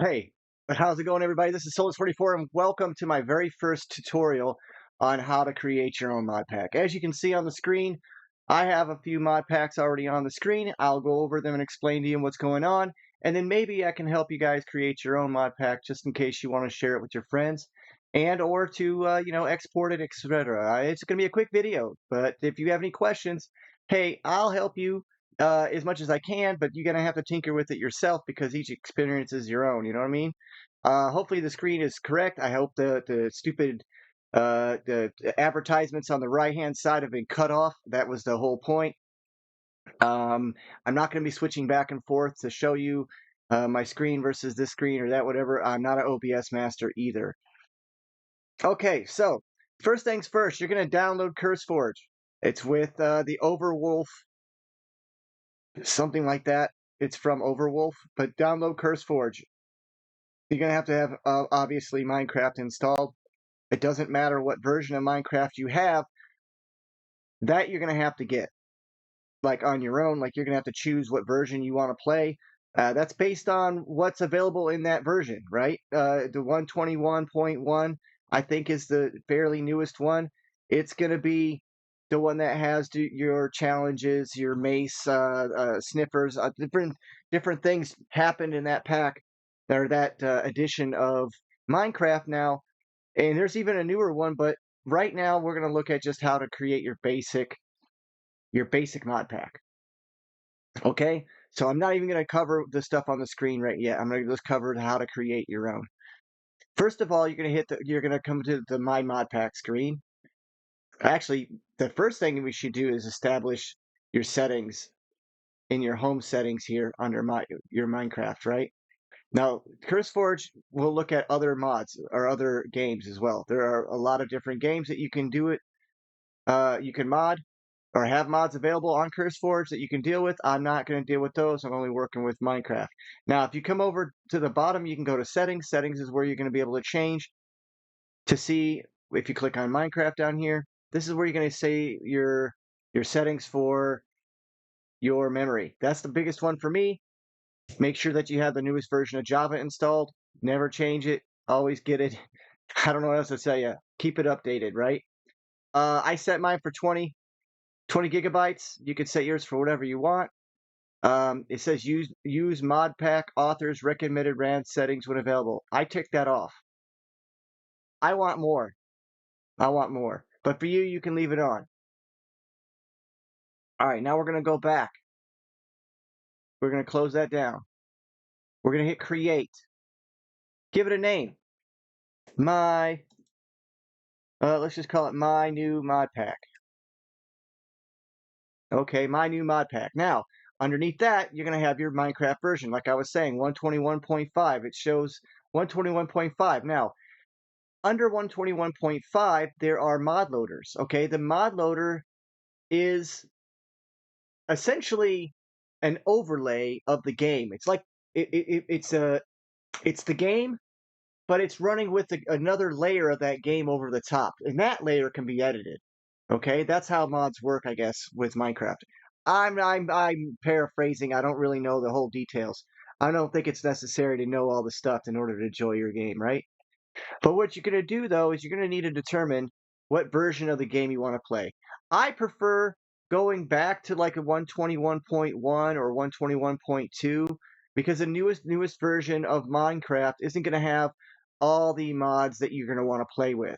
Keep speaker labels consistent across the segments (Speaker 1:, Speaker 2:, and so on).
Speaker 1: Hey, how's it going, everybody? This is Souls44, and welcome to my very first tutorial on how to create your own mod pack. As you can see on the screen, I have a few mod packs already on the screen. I'll go over them and explain to you what's going on, and then maybe I can help you guys create your own mod pack just in case you want to share it with your friends and or to export it, etc. It's going to be a quick video, but if you have any questions, hey, I'll help you as much as I can, but you're gonna have to tinker with it yourself because each experience is your own. You know what I mean? Hopefully the screen is correct. I hope the stupid the advertisements on the right hand side have been cut off. That was the whole point. I'm not going to be switching back and forth to show you my screen versus this screen or that, whatever. I'm not an OBS master either. Okay, so first things first, you're going to download Curseforge. It's with the Overwolf something like that. It's from Overwolf, but download Curseforge. You're gonna have to have obviously Minecraft installed. It doesn't matter what version of Minecraft you have. That you're gonna have to get like on your own. Like you're gonna have to choose what version you want to play. That's based on what's available in that version, right? The 121.1, I think, is the fairly newest one. It's gonna be the one that has your challenges, your mace, sniffers, different things happened in that pack or that edition of Minecraft now. And there's even a newer one, but right now we're gonna look at just how to create your basic mod pack. Okay, so I'm not even going to cover the stuff on the screen right yet. I'm going to just cover how to create your own. First of all, you're going to come to the My Mod Pack screen. Actually, the first thing we should do is establish your settings in your home settings here under your Minecraft, right? Now, CurseForge will look at other mods or other games as well. There are a lot of different games that you can do it. You can mod or have mods available on CurseForge that you can deal with. I'm not going to deal with those. I'm only working with Minecraft. Now, if you come over to the bottom, you can go to settings. Settings is where you're going to be able to change to see if you click on Minecraft down here. This is where you're going to say your settings for your memory. That's the biggest one for me. Make sure that you have the newest version of Java installed. Never change it. Always get it. I don't know what else to tell you. Keep it updated, right? I set mine for 20 gigabytes. You can set yours for whatever you want. It says use modpack authors recommended RAM settings when available. I tick that off. I want more. I want more. But for you, you can leave it on. All right, now we're going to go back. We're going to close that down. We're going to hit create. Give it a name. Let's just call it my new mod pack. Okay, my new mod pack. Now, underneath that, you're going to have your Minecraft version. Like I was saying, 121.5. It shows 121.5. Now, under 121.5, there are mod loaders. Okay, the mod loader is essentially an overlay of the game. It's like it's the game, but it's running with another layer of that game over the top, and that layer can be edited. Okay, that's how mods work, I guess, with Minecraft. I'm paraphrasing. I don't really know the whole details. I don't think it's necessary to know all the stuff in order to enjoy your game, right? But what you're going to do, though, is you're going to need to determine what version of the game you want to play. I prefer going back to like a 121.1 or 121.2 because the newest version of Minecraft isn't going to have all the mods that you're going to want to play with.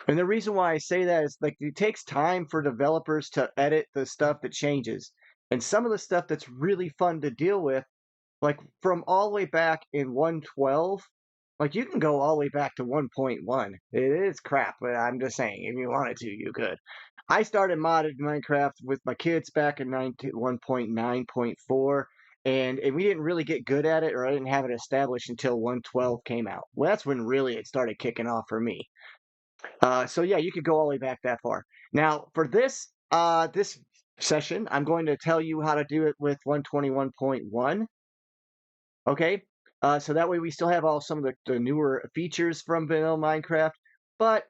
Speaker 1: And the reason why I say that is like it takes time for developers to edit the stuff that changes. And some of the stuff that's really fun to deal with, like from all the way back in 112, like you can go all the way back to 1.1. It is crap, but I'm just saying, if you wanted to, you could. I started modded Minecraft with my kids back in 1.9.4, and we didn't really get good at it, or I didn't have it established until 112 came out. Well, that's when really it started kicking off for me. So yeah, you could go all the way back that far. Now, for this session, I'm going to tell you how to do it with 121.1. Okay, so that way we still have some of the newer features from vanilla Minecraft, but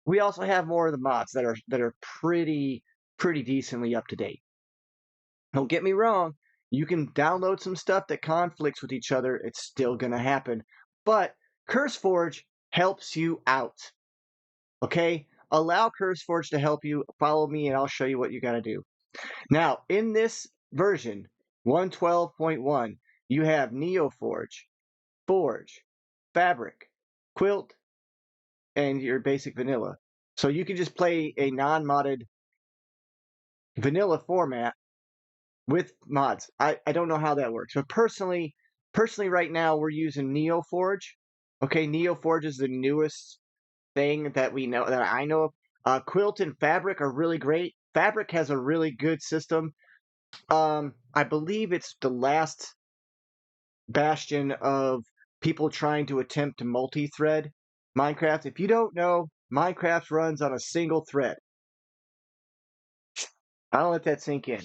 Speaker 1: we also have more of the mods that are pretty decently up to date. Don't get me wrong, You can download some stuff that conflicts with each other. It's still going to happen. But Curseforge helps you out. Okay? Allow Curseforge to help you. Follow me and I'll show you what you got to do. Now, in this version, 112.1, you have NeoForge, Forge, Fabric, Quilt, and your basic vanilla. So you can just play a non-modded vanilla format with mods. I don't know how that works, but personally right now we're using NeoForge. Okay, NeoForge is the newest thing that I know of. Quilt and Fabric are really great. Fabric has a really good system. I believe it's the last bastion of people trying to attempt to multi-thread Minecraft. If you don't know, Minecraft runs on a single thread. I'll let that sink in.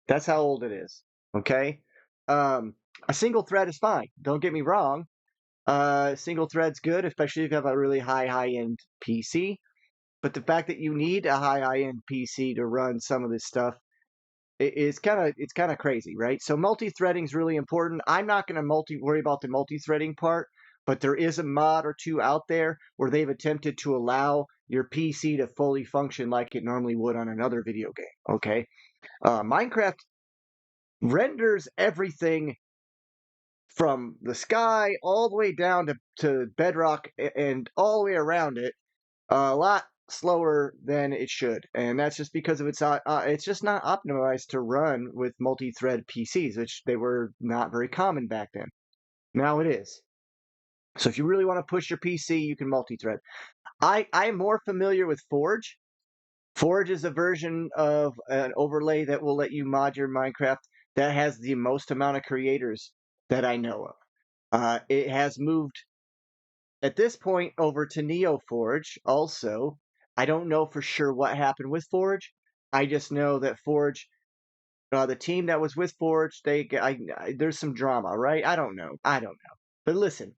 Speaker 1: That's how old it is. Okay. A single thread is fine. Don't get me wrong. Single thread's good, especially if you have a really high-end PC. But the fact that you need a high-end PC to run some of this stuff is it's kind of crazy, right? So multi-threading is really important. I'm not going to worry about the multi-threading part, but there is a mod or two out there where they've attempted to allow your PC to fully function like it normally would on another video game. Okay. Minecraft renders everything from the sky all the way down to bedrock and all the way around it a lot slower than it should, and that's just because of it's just not optimized to run with multi-thread PCs, which they were not very common back then. Now it is. So if you really want to push your PC, you can multi-thread. I am more familiar with Forge. Forge is a version of an overlay that will let you mod your Minecraft that has the most amount of creators that I know of. It has moved at this point over to NeoForge also. I don't know for sure what happened with Forge. I just know that Forge, the team that was with Forge, there's some drama, right? I don't know. But listen,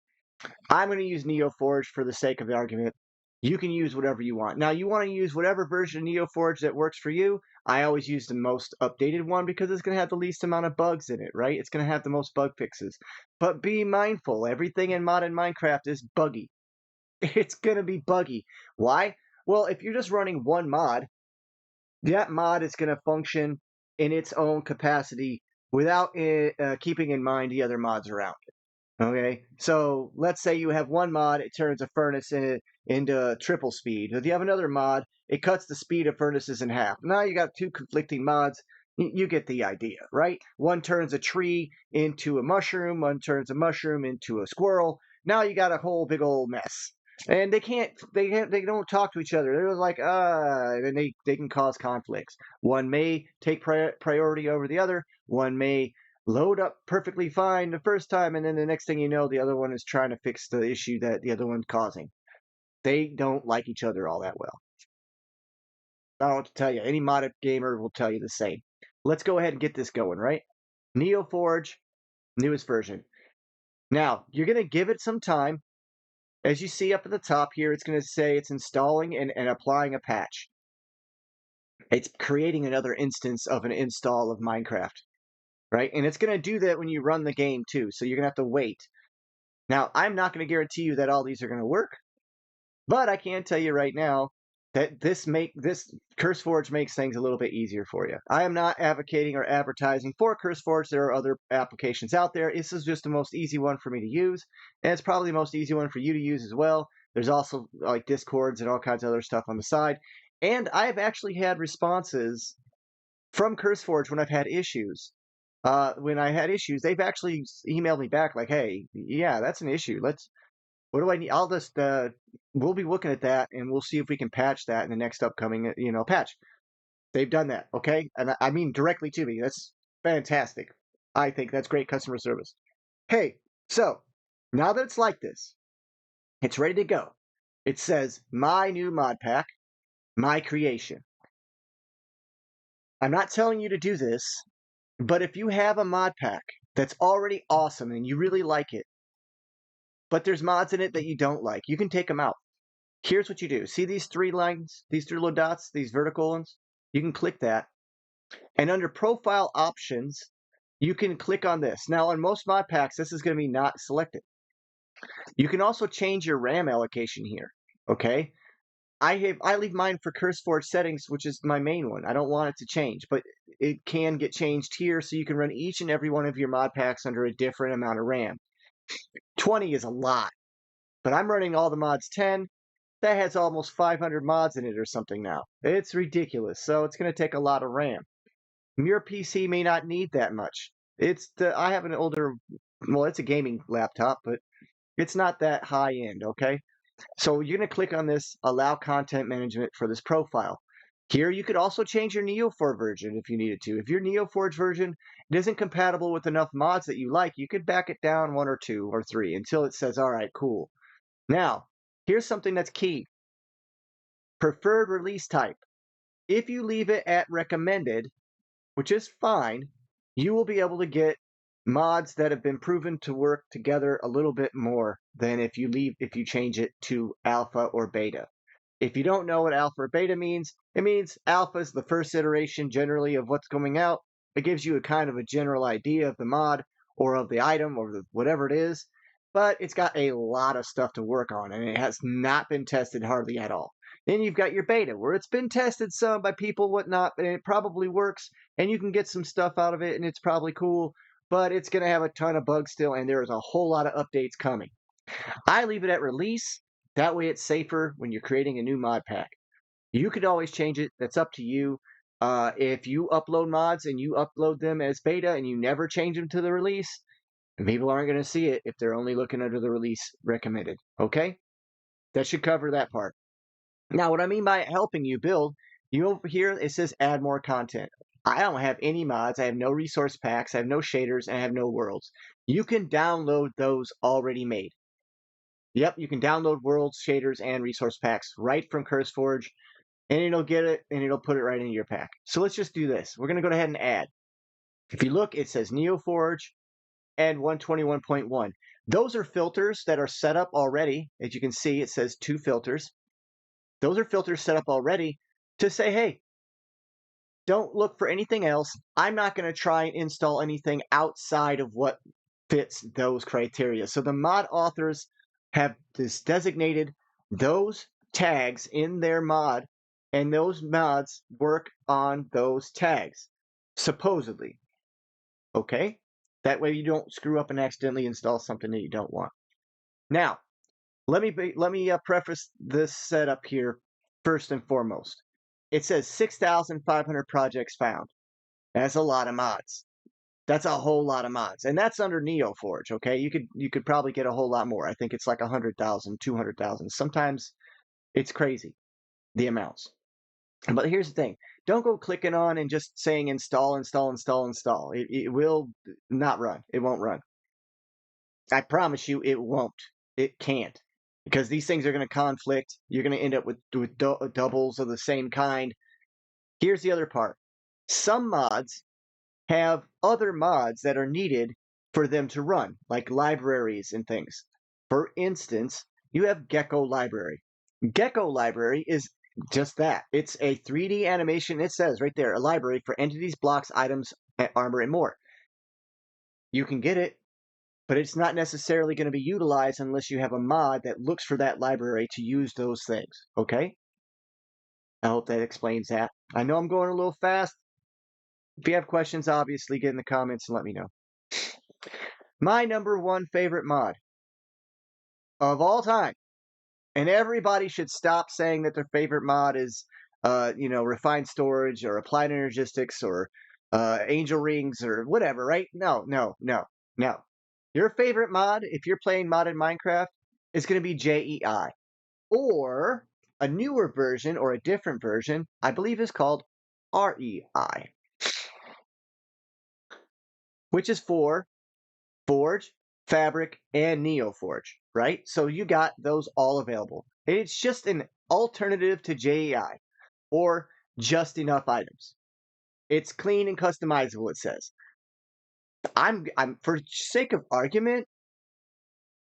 Speaker 1: I'm going to use NeoForge for the sake of the argument. You can use whatever you want. Now, you want to use whatever version of NeoForge that works for you. I always use the most updated one because it's going to have the least amount of bugs in it, right? It's going to have the most bug fixes. But be mindful, everything in modern Minecraft is buggy. It's going to be buggy. Why? Well, if you're just running one mod, that mod is going to function in its own capacity without keeping in mind the other mods around. Okay, so let's say you have one mod, it turns a furnace into triple speed. If you have another mod, it cuts the speed of furnaces in half. Now you got two conflicting mods. You get the idea, right? One turns a tree into a mushroom, one turns a mushroom into a squirrel. Now you got a whole big old mess. And they don't talk to each other. They're like, and they can cause conflicts. One may take priority over the other. One may load up perfectly fine the first time, and then the next thing you know, the other one is trying to fix the issue that the other one's causing. They don't like each other all that well. I don't know what to tell you. Any modded gamer will tell you the same. Let's go ahead and get this going, right? NeoForge, newest version. Now, you're going to give it some time. As you see up at the top here, it's going to say it's installing and applying a patch. It's creating another instance of an install of Minecraft, right? And it's going to do that when you run the game too. So you're going to have to wait. Now, I'm not going to guarantee you that all these are going to work, but I can tell you right now that this Curseforge makes things a little bit easier for you. I am not advocating or advertising for Curseforge. There are other applications out there. This is just the most easy one for me to use, and it's probably the most easy one for you to use as well. There's also like Discords and all kinds of other stuff on the side. And I've actually had responses from Curseforge when I've had issues. When I had issues, they've actually emailed me back like, "Hey, yeah, that's an issue. What do I need? I'll just, we'll be looking at that and we'll see if we can patch that in the next upcoming, patch." They've done that, okay? And I mean directly to me. That's fantastic. I think that's great customer service. Hey, so now that it's like this, it's ready to go. It says my new mod pack, my creation. I'm not telling you to do this, but if you have a mod pack that's already awesome and you really like it, but there's mods in it that you don't like, you can take them out. Here's what you do. See these three lines, these three little dots, these vertical ones? You can click that. And under profile options, you can click on this. Now, on most mod packs, this is going to be not selected. You can also change your RAM allocation here. Okay, I leave mine for Curseforge settings, which is my main one. I don't want it to change, but it can get changed here, so you can run each and every one of your mod packs under a different amount of RAM. 20 is a lot, but I'm running all the mods 10. That has almost 500 mods in it or something now. It's ridiculous, so it's going to take a lot of RAM. Your PC may not need that much. I have an older, well, it's a gaming laptop, but it's not that high end, okay? So you're going to click on this Allow Content Management for this profile. Here you could also change your Neo4 version if you needed to. If your Neo4 version isn't compatible with enough mods that you like, you could back it down 1 or 2 or 3 until it says, all right, cool. Now, here's something that's key. Preferred release type. If you leave it at recommended, which is fine, you will be able to get mods that have been proven to work together a little bit more than if you change it to alpha or beta. If you don't know what alpha or beta means, it means alpha is the first iteration generally of what's coming out. It gives you a kind of a general idea of the mod or of the item or whatever it is, but it's got a lot of stuff to work on and it has not been tested hardly at all. Then you've got your beta where it's been tested some by people, whatnot, and it probably works and you can get some stuff out of it and it's probably cool, but it's going to have a ton of bugs still and there is a whole lot of updates coming. I leave it at release. That way it's safer when you're creating a new mod pack. You could always change it. That's up to you. If you upload mods and you upload them as beta and you never change them to the release, people aren't going to see it if they're only looking under the release recommended. Okay? That should cover that part. Now, what I mean by helping you build, you over here, it says add more content. I don't have any mods. I have no resource packs. I have no shaders, and I have no worlds. You can download those already made. Yep, you can download worlds, shaders, and resource packs right from Curseforge, and it'll get it, and it'll put it right into your pack. So let's just do this. We're going to go ahead and add. If you look, it says NeoForge and 121.1. Those are filters that are set up already. As you can see, it says 2 filters. Those are filters set up already to say, hey, don't look for anything else. I'm not going to try and install anything outside of what fits those criteria. So the mod authors have designated those tags in their mod, and those mods work on those tags, supposedly. Okay? That way you don't screw up and accidentally install something that you don't want. Now, let me preface this setup here first and foremost. It says 6,500 projects found. That's a lot of mods. That's a whole lot of mods, and that's under NeoForge. Okay, you could probably get a whole lot more. I think it's like 100,000, 200,000. Sometimes it's crazy the amounts. But here's the thing: don't go clicking on and just saying install, install, install, install. It will not run. It won't run. I promise you, it won't. It can't, because these things are going to conflict. You're going to end up with doubles of the same kind. Here's the other part: some mods have other mods that are needed for them to run, like libraries and things. For instance, you have Gecko Library. Gecko Library is just that. It's a 3D animation. It says right there, a library for entities, blocks, items, armor, and more. You can get it, but it's not necessarily going to be utilized unless you have a mod that looks for that library to use those things. Okay? I hope that explains that. I know I'm going a little fast. If you have questions, obviously get in the comments and let me know. My number 1 favorite mod of all time, and everybody should stop saying that their favorite mod is, refined storage or applied energistics or angel rings or whatever, right? No. Your favorite mod, if you're playing modded Minecraft, is going to be JEI, or a newer version or a different version, I believe is called REI, which is for Forge, Fabric, and NeoForge, right? So you got those all available. It's just an alternative to JEI, or just enough items. It's clean and customizable, it says. I'm for sake of argument,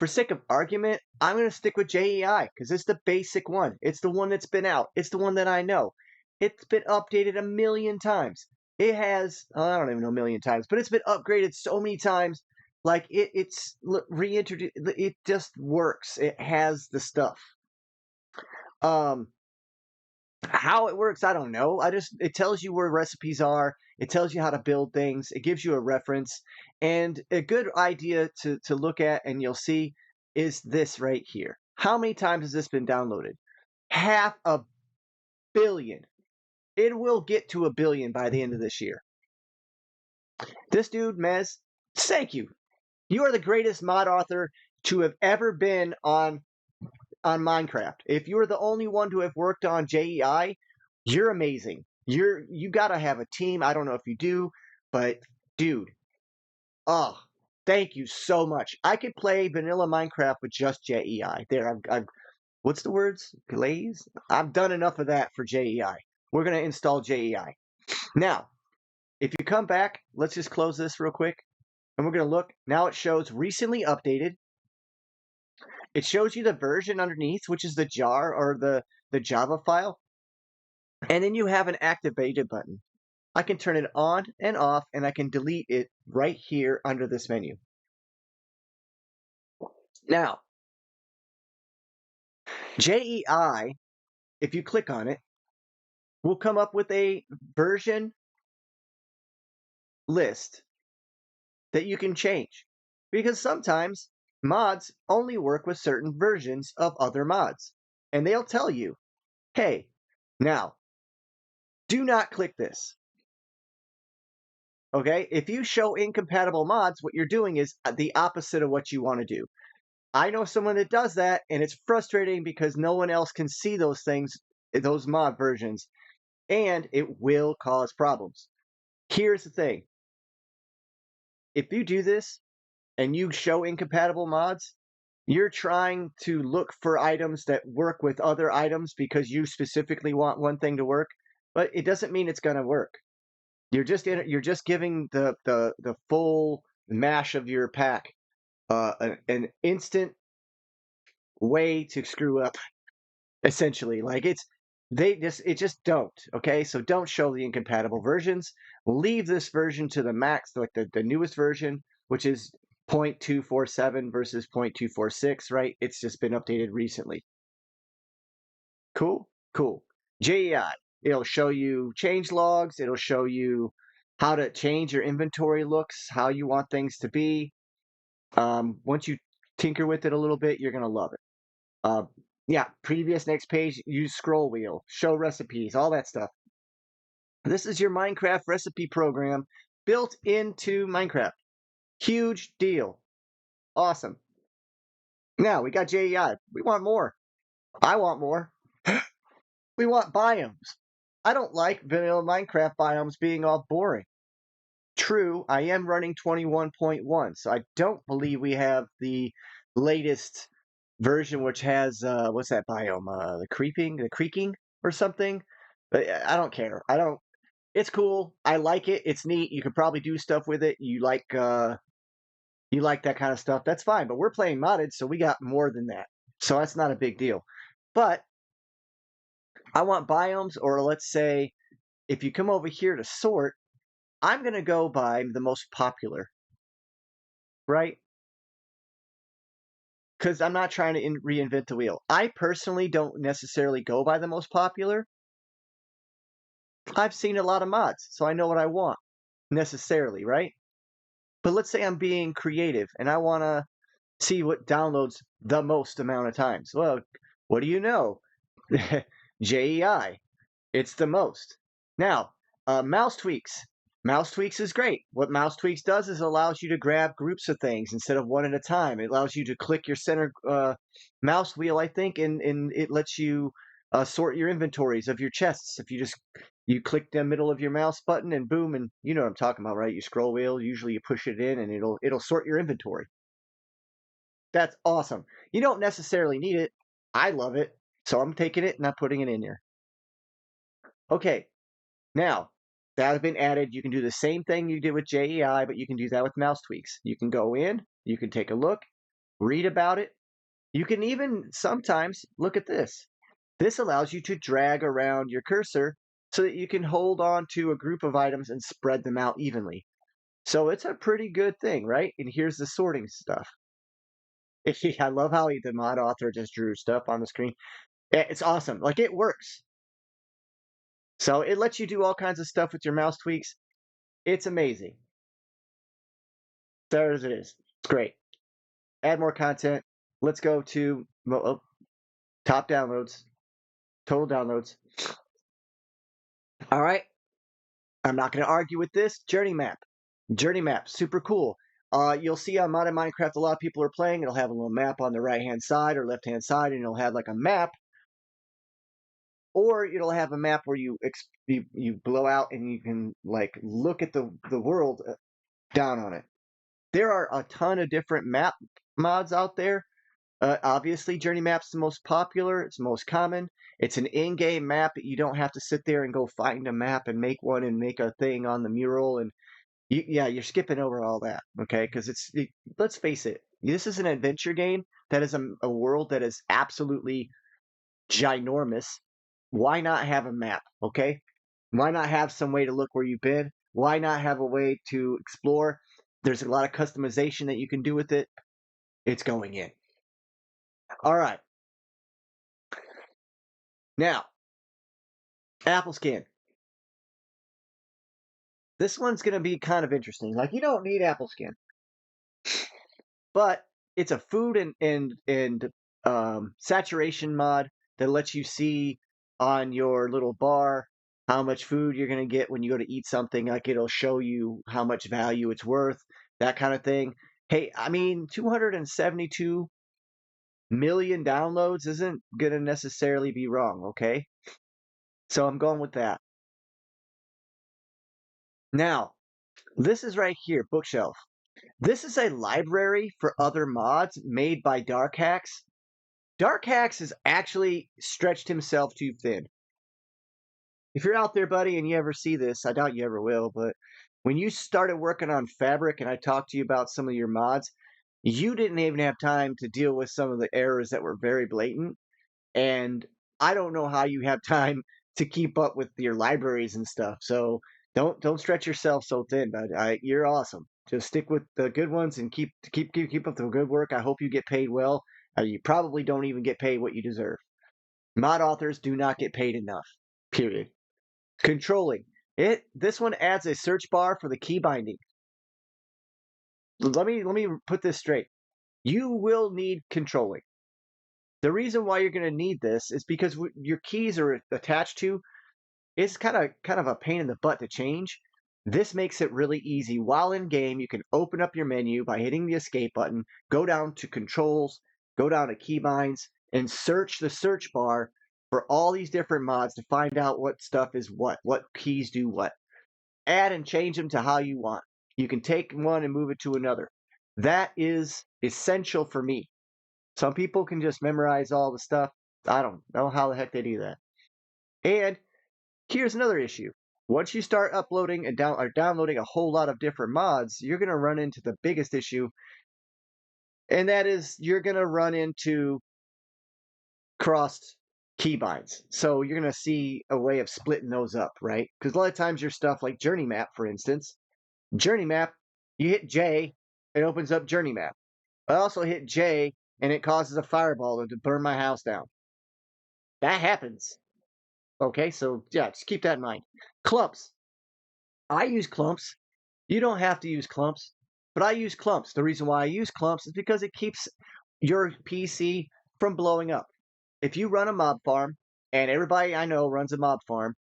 Speaker 1: I'm going to stick with JEI because it's the basic one. It's the one that's been out. It's the one that I know. It's been updated a million times. It has, I don't even know, a million times, but it's been upgraded so many times. Like it's reintroduced. It just works. It has the stuff. Um, how it works, I don't know. It tells you where recipes are. It tells you how to build things. It gives you a reference, and a good idea to look at, and you'll see is this right here. How many times has this been downloaded? 500 million. It will get to 1 billion by the end of this year. This dude, Mez, thank you. You are the greatest mod author to have ever been on Minecraft. If you're the only one to have worked on JEI, you're amazing. You gotta have a team. I don't know if you do, but dude, oh, thank you so much. I could play vanilla Minecraft with just JEI. There, I've what's the words? Glaze? I've done enough of that for JEI. We're gonna install JEI. Now, if you come back, let's just close this real quick. And we're going to look. Now it shows recently updated. It shows you the version underneath, which is the jar or the Java file. And then you have an activated button. I can turn it on and off, and I can delete it right here under this menu. Now, JEI, if you click on it, will come up with a version list that you can change. Because sometimes mods only work with certain versions of other mods. And they'll tell you, hey, now, do not click this. Okay? If you show incompatible mods, what you're doing is the opposite of what you want to do. I know someone that does that, and it's frustrating because no one else can see those things, those mod versions, and it will cause problems. Here's the thing. If you do this and you show incompatible mods, you're trying to look for items that work with other items because you specifically want one thing to work, but it doesn't mean it's going to work. You're just giving the full mash of your pack an instant way to screw up. Essentially, like it just don't. Okay, so don't show the incompatible versions. Leave this version to the max, like the newest version, which is 0.247 versus 0.246. Right? It's just been updated recently. Cool, cool. JEI. It'll show you change logs. It'll show you how to change your inventory looks, how you want things to be. Once you tinker with it a little bit, you're gonna love it. Yeah, previous next page, use scroll wheel, show recipes, all that stuff. This is your Minecraft recipe program built into Minecraft. Huge deal. Awesome. Now we got JEI. We want more. I want more. We want biomes. I don't like vanilla Minecraft biomes being all boring. True, I am running 21.1, so I don't believe we have the latest version which has what's that biome? The creaking or something. But I don't care. I don't. It's cool. I like it. It's neat. You could probably do stuff with it. You like that kind of stuff. That's fine. But we're playing modded, so we got more than that. So that's not a big deal. But I want biomes, or let's say if you come over here to sort, I'm going to go by the most popular, right? Because I'm not trying to reinvent the wheel. I personally don't necessarily go by the most popular. I've seen a lot of mods, so I know what I want necessarily, right? But let's say I'm being creative and I want to see what downloads the most amount of times. Well, what do you know? JEI. It's the most. Now, mouse tweaks. Mouse tweaks is great. What mouse tweaks does is allows you to grab groups of things instead of one at a time. It allows you to click your center mouse wheel, I think, and it lets you sort your inventories of your chests. If you click the middle of your mouse button and boom, and you know what I'm talking about, right? You scroll wheel. Usually you push it in and it'll sort your inventory. That's awesome. You don't necessarily need it. I love it, so I'm taking it and I'm putting it in here. Okay, now, that has been added. You can do the same thing you did with JEI, but you can do that with mouse tweaks. You can go in, you can take a look, read about it. You can even sometimes look at this. This allows you to drag around your cursor so that you can hold on to a group of items and spread them out evenly. So it's a pretty good thing, right? And here's the sorting stuff. I love how the mod author just drew stuff on the screen. It's awesome. Like it works. So it lets you do all kinds of stuff with your mouse tweaks. It's amazing. There it is. It's great. Add more content. Let's go to top downloads, total downloads. All right. I'm not going to argue with this. Journey map. Journey map. Super cool. You'll see on Modern Minecraft, a lot of people are playing. It'll have a little map on the right hand side or left hand side, and it'll have like a map, or it'll have a map where you blow out and you can like look at the world down on it. There are a ton of different map mods out there. Obviously, Journey Map's the most popular. It's the most common. It's an in-game map. You don't have to sit there and go find a map and make one and make a thing on the mural. And yeah, you're skipping over all that, okay? Because let's face it, this is an adventure game that is a world that is absolutely ginormous. Why not have a map, okay? Why not have some way to look where you've been? Why not have a way to explore? There's a lot of customization that you can do with it. It's going in. All right. Now, Apple Scan. This one's going to be kind of interesting. Like, you don't need Apple Scan, but it's a food and saturation mod that lets you see on your little bar how much food you're going to get when you go to eat something. Like, it'll show you how much value it's worth, that kind of thing. Hey, I mean, 272 million downloads isn't going to necessarily be wrong, okay? So I'm going with that. Now, this is right here, bookshelf. This is a library for other mods made by Dark Hacks. Dark Hacks has actually stretched himself too thin. If you're out there, buddy, and you ever see this, I doubt you ever will, but when you started working on Fabric and I talked to you about some of your mods, you didn't even have time to deal with some of the errors that were very blatant. And I don't know how you have time to keep up with your libraries and stuff. So don't stretch yourself so thin, bud. You're awesome. Just stick with the good ones and keep up the good work. I hope you get paid well. You probably don't even get paid what you deserve. Mod authors do not get paid enough. Period. Controlling it. This one adds a search bar for the key binding. Let me put this straight. You will need controlling. The reason why you're going to need this is because your keys are attached to. It's kind of a pain in the butt to change. This makes it really easy. While in game, you can open up your menu by hitting the escape button, go down to controls, go down to keybinds, and search the search bar for all these different mods to find out what stuff is what keys do what. Add and change them to how you want. You can take one and move it to another. That is essential for me. Some people can just memorize all the stuff. I don't know how the heck they do that. And here's another issue. Once you start uploading and downloading a whole lot of different mods, you're going to run into the biggest issue, and that is you're going to run into crossed keybinds. So you're going to see a way of splitting those up, right? Because a lot of times your stuff like Journey Map, for instance, Journey Map, you hit J, it opens up Journey Map. I also hit J, and it causes a fireball to burn my house down. That happens. Okay, so yeah, just keep that in mind. Clumps. I use clumps. You don't have to use clumps, but I use clumps. The reason why I use clumps is because it keeps your PC from blowing up. If you run a mob farm, and everybody I know runs a mob farm,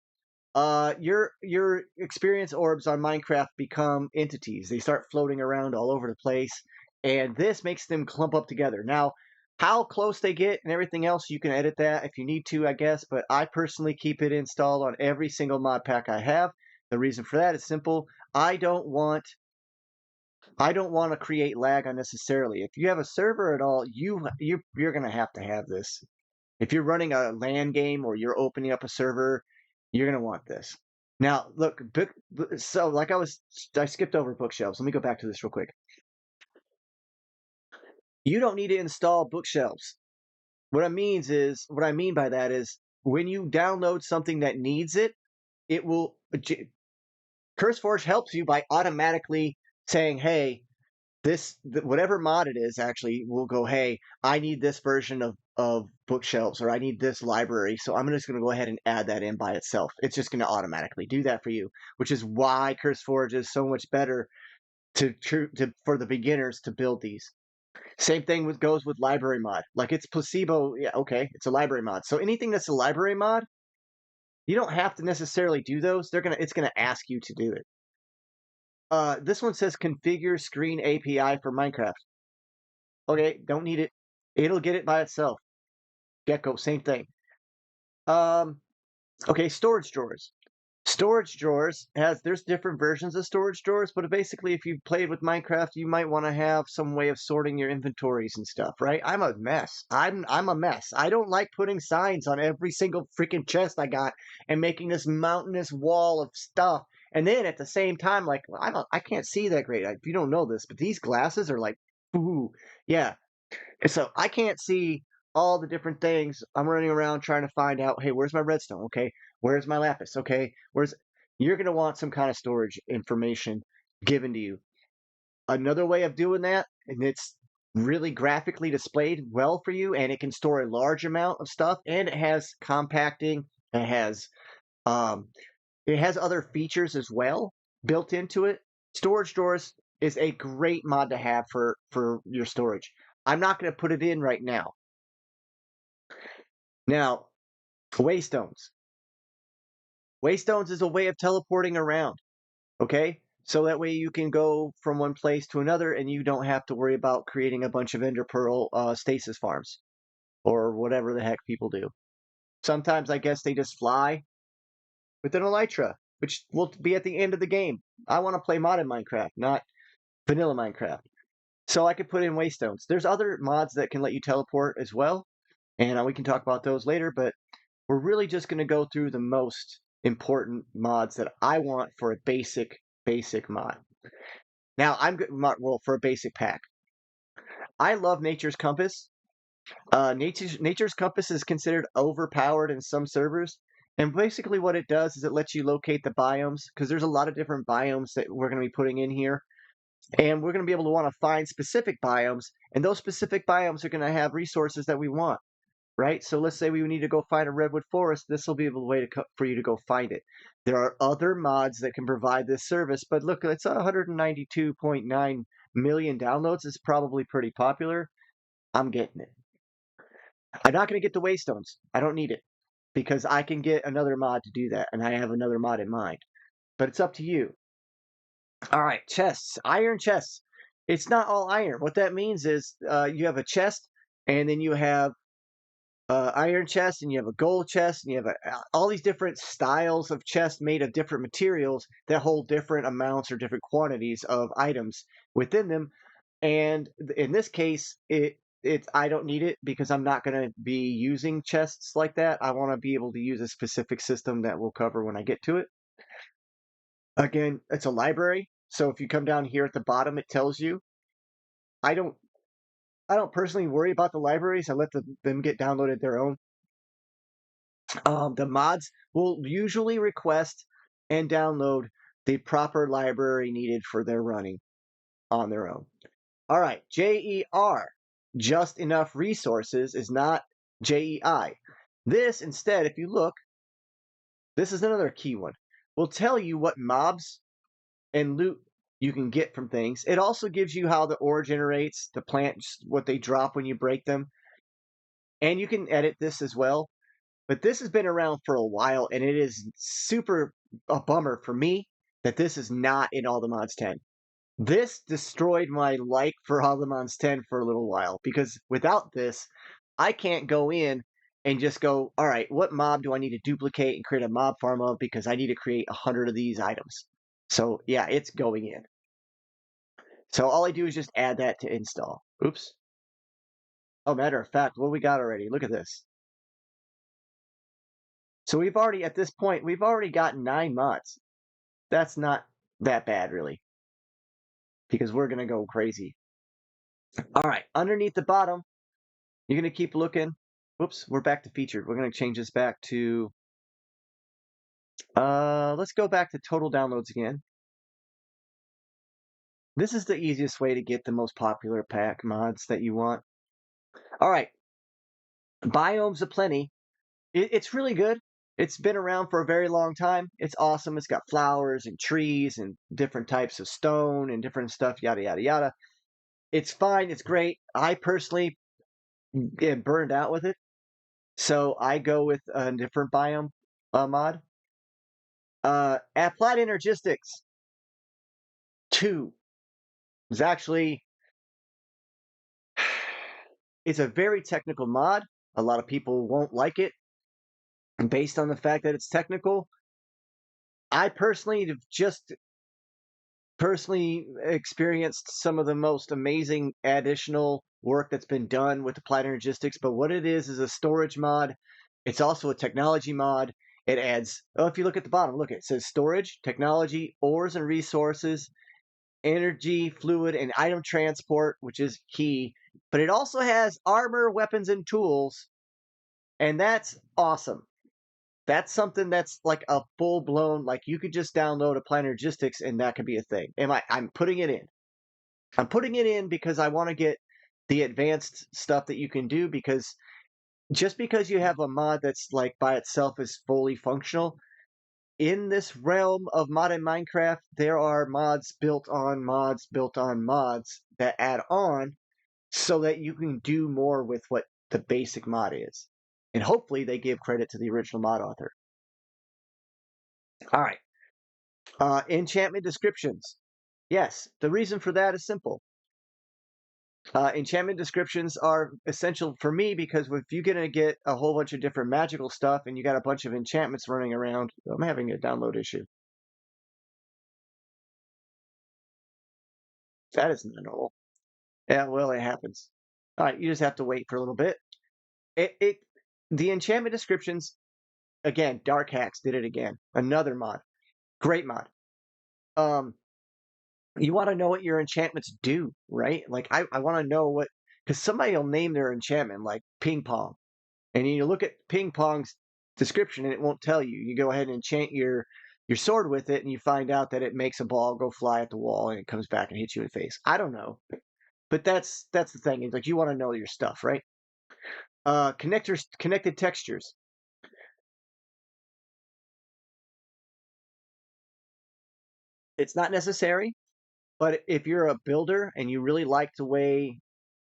Speaker 1: your experience orbs on Minecraft become entities. They start floating around all over the place, and this makes them clump up together. Now, how close they get and everything else, you can edit that if you need to, I guess, but I personally keep it installed on every single mod pack I have. The reason for that is simple. I don't want to create lag unnecessarily. If you have a server at all, you're going to have this. If you're running a LAN game or you're opening up a server, you're going to want this. Now, look, so like I skipped over bookshelves. Let me go back to this real quick. You don't need to install bookshelves. What I mean by that is when you download something that needs it, it will Curseforge helps you by automatically saying, "Hey, whatever mod it is actually will go, hey, I need this version of bookshelves, or I need this library, so I'm just going to go ahead and add that in by itself. It's just going to automatically do that for you, which is why Curseforge is so much better to for the beginners to build these. Same thing goes with library mod. Like it's placebo, yeah, okay, it's a library mod. So anything that's a library mod, you don't have to necessarily do those. It's gonna ask you to do it. This one says configure screen API for Minecraft. Okay, don't need it. It'll get it by itself. Gecko, same thing. Um, okay, storage drawers. Storage drawers there's different versions of storage drawers, but basically if you've played with Minecraft, you might want to have some way of sorting your inventories and stuff, right? I'm a mess. I'm a mess. I don't like putting signs on every single freaking chest I got and making this mountainous wall of stuff. And then at the same time, like I can't see that great. If you don't know this, but these glasses are like, ooh, yeah. And so I can't see all the different things. I'm running around trying to find out, hey, where's my redstone? Okay. Where's my lapis? Okay. You're going to want some kind of storage information given to you. Another way of doing that, and it's really graphically displayed well for you, and it can store a large amount of stuff, and it has compacting, it has um it has other features as well built into it. Storage drawers is a great mod to have for your storage. I'm not going to put it in right now. Now, waystones. Waystones is a way of teleporting around, okay? So that way you can go from one place to another and you don't have to worry about creating a bunch of ender pearl stasis farms or whatever the heck people do. Sometimes I guess they just fly with an elytra, which will be at the end of the game. I want to play modded Minecraft, not vanilla Minecraft. So I could put in waystones. There's other mods that can let you teleport as well, and we can talk about those later, but we're really just going to go through the most important mods that I want for a basic mod. Now, well, for a basic pack. I love Nature's Compass. Nature's Compass is considered overpowered in some servers. And basically what it does is it lets you locate the biomes, because there's a lot of different biomes that we're going to be putting in here. And we're going to be able to want to find specific biomes, and those specific biomes are going to have resources that we want, right? So let's say we need to go find a redwood forest. This will be a way for you to go find it. There are other mods that can provide this service, but look, it's 192.9 million downloads. It's probably pretty popular. I'm getting it. I'm not going to get the waystones. I don't need it because I can get another mod to do that, and I have another mod in mind. But it's up to you. All right, chests, iron chests. It's not all iron. What that means is you have a chest, and then you have iron chest, and you have a gold chest, and you have all these different styles of chests made of different materials that hold different amounts or different quantities of items within them. And in this case, I don't need it because I'm not going to be using chests like that. I want to be able to use a specific system that we'll cover when I get to it. Again, it's a library, so if you come down here at the bottom, it tells you. I don't I don't personally worry about the libraries. I let them get downloaded their own. The mods will usually request and download the proper library needed for their running on their own. All right, JER, just enough resources, is not JEI. This instead, if you look, this is another key one. Will tell you what mobs and loot you can get from things. It also gives you how the ore generates, the plants, what they drop when you break them. And you can edit this as well. But this has been around for a while, and it is super a bummer for me that this is not in All the Mods 10. This destroyed my like for All the Mods 10 for a little while, because without this, I can't go in and just go, all right, what mob do I need to duplicate and create a mob farm of because I need to create 100 of these items. So yeah, it's going in. So all I do is just add that to install. Oops. Oh, matter of fact, what we got already? Look at this. So we've already, at this point, we've already got 9 mods. That's not that bad, really, because we're going to go crazy. All right, underneath the bottom, you're going to keep looking. Whoops, we're back to featured. We're going to change this back to Let's go back to total downloads again. This is the easiest way to get the most popular pack mods that you want. All right, Biomes Aplenty. It's really good. It's been around for a very long time. It's awesome. It's got flowers and trees and different types of stone and different stuff, yada, yada, yada. It's fine. It's great. I personally get burned out with it. So I go with a different biome mod. Applied Energistics 2 is actually it's a very technical mod. A lot of people won't like it based on the fact that it's technical. I personally have just personally experienced some of the most amazing additional work that's been done with applied energistics. But what it is a storage mod. It's also a technology mod. It adds, oh, if you look at the bottom, look, it says storage, technology, ores and resources, energy, fluid, and item transport, which is key. But it also has armor, weapons, and tools. And that's awesome. That's something that's like a full blown, like you could just download a Planergistics and that could be a thing. I'm putting it in. I'm putting it in because I want to get the advanced stuff that you can do because just because you have a mod that's like by itself is fully functional, in this realm of modern Minecraft, there are mods built on mods that add on so that you can do more with what the basic mod is. And hopefully they give credit to the original mod author. All right. Enchantment descriptions. Yes, the reason for that is simple. Enchantment descriptions are essential for me because if you're going to get a whole bunch of different magical stuff and you got a bunch of enchantments running around, I'm having a download issue. That is not normal. Yeah, well, it happens. All right, you just have to wait for a little bit. It the enchantment descriptions again. Dark Hacks did it again. Another mod, great mod. Um, you want to know what your enchantments do, right? Like I want to know what because somebody will name their enchantment like ping pong, and you look at ping pong's description and it won't tell you. You go ahead and enchant your sword with it, and you find out that it makes a ball go fly at the wall and it comes back and hits you in the face. I don't know, but that's the thing. It's like you want to know your stuff, right? Connected textures. It's not necessary, but if you're a builder and you really like the way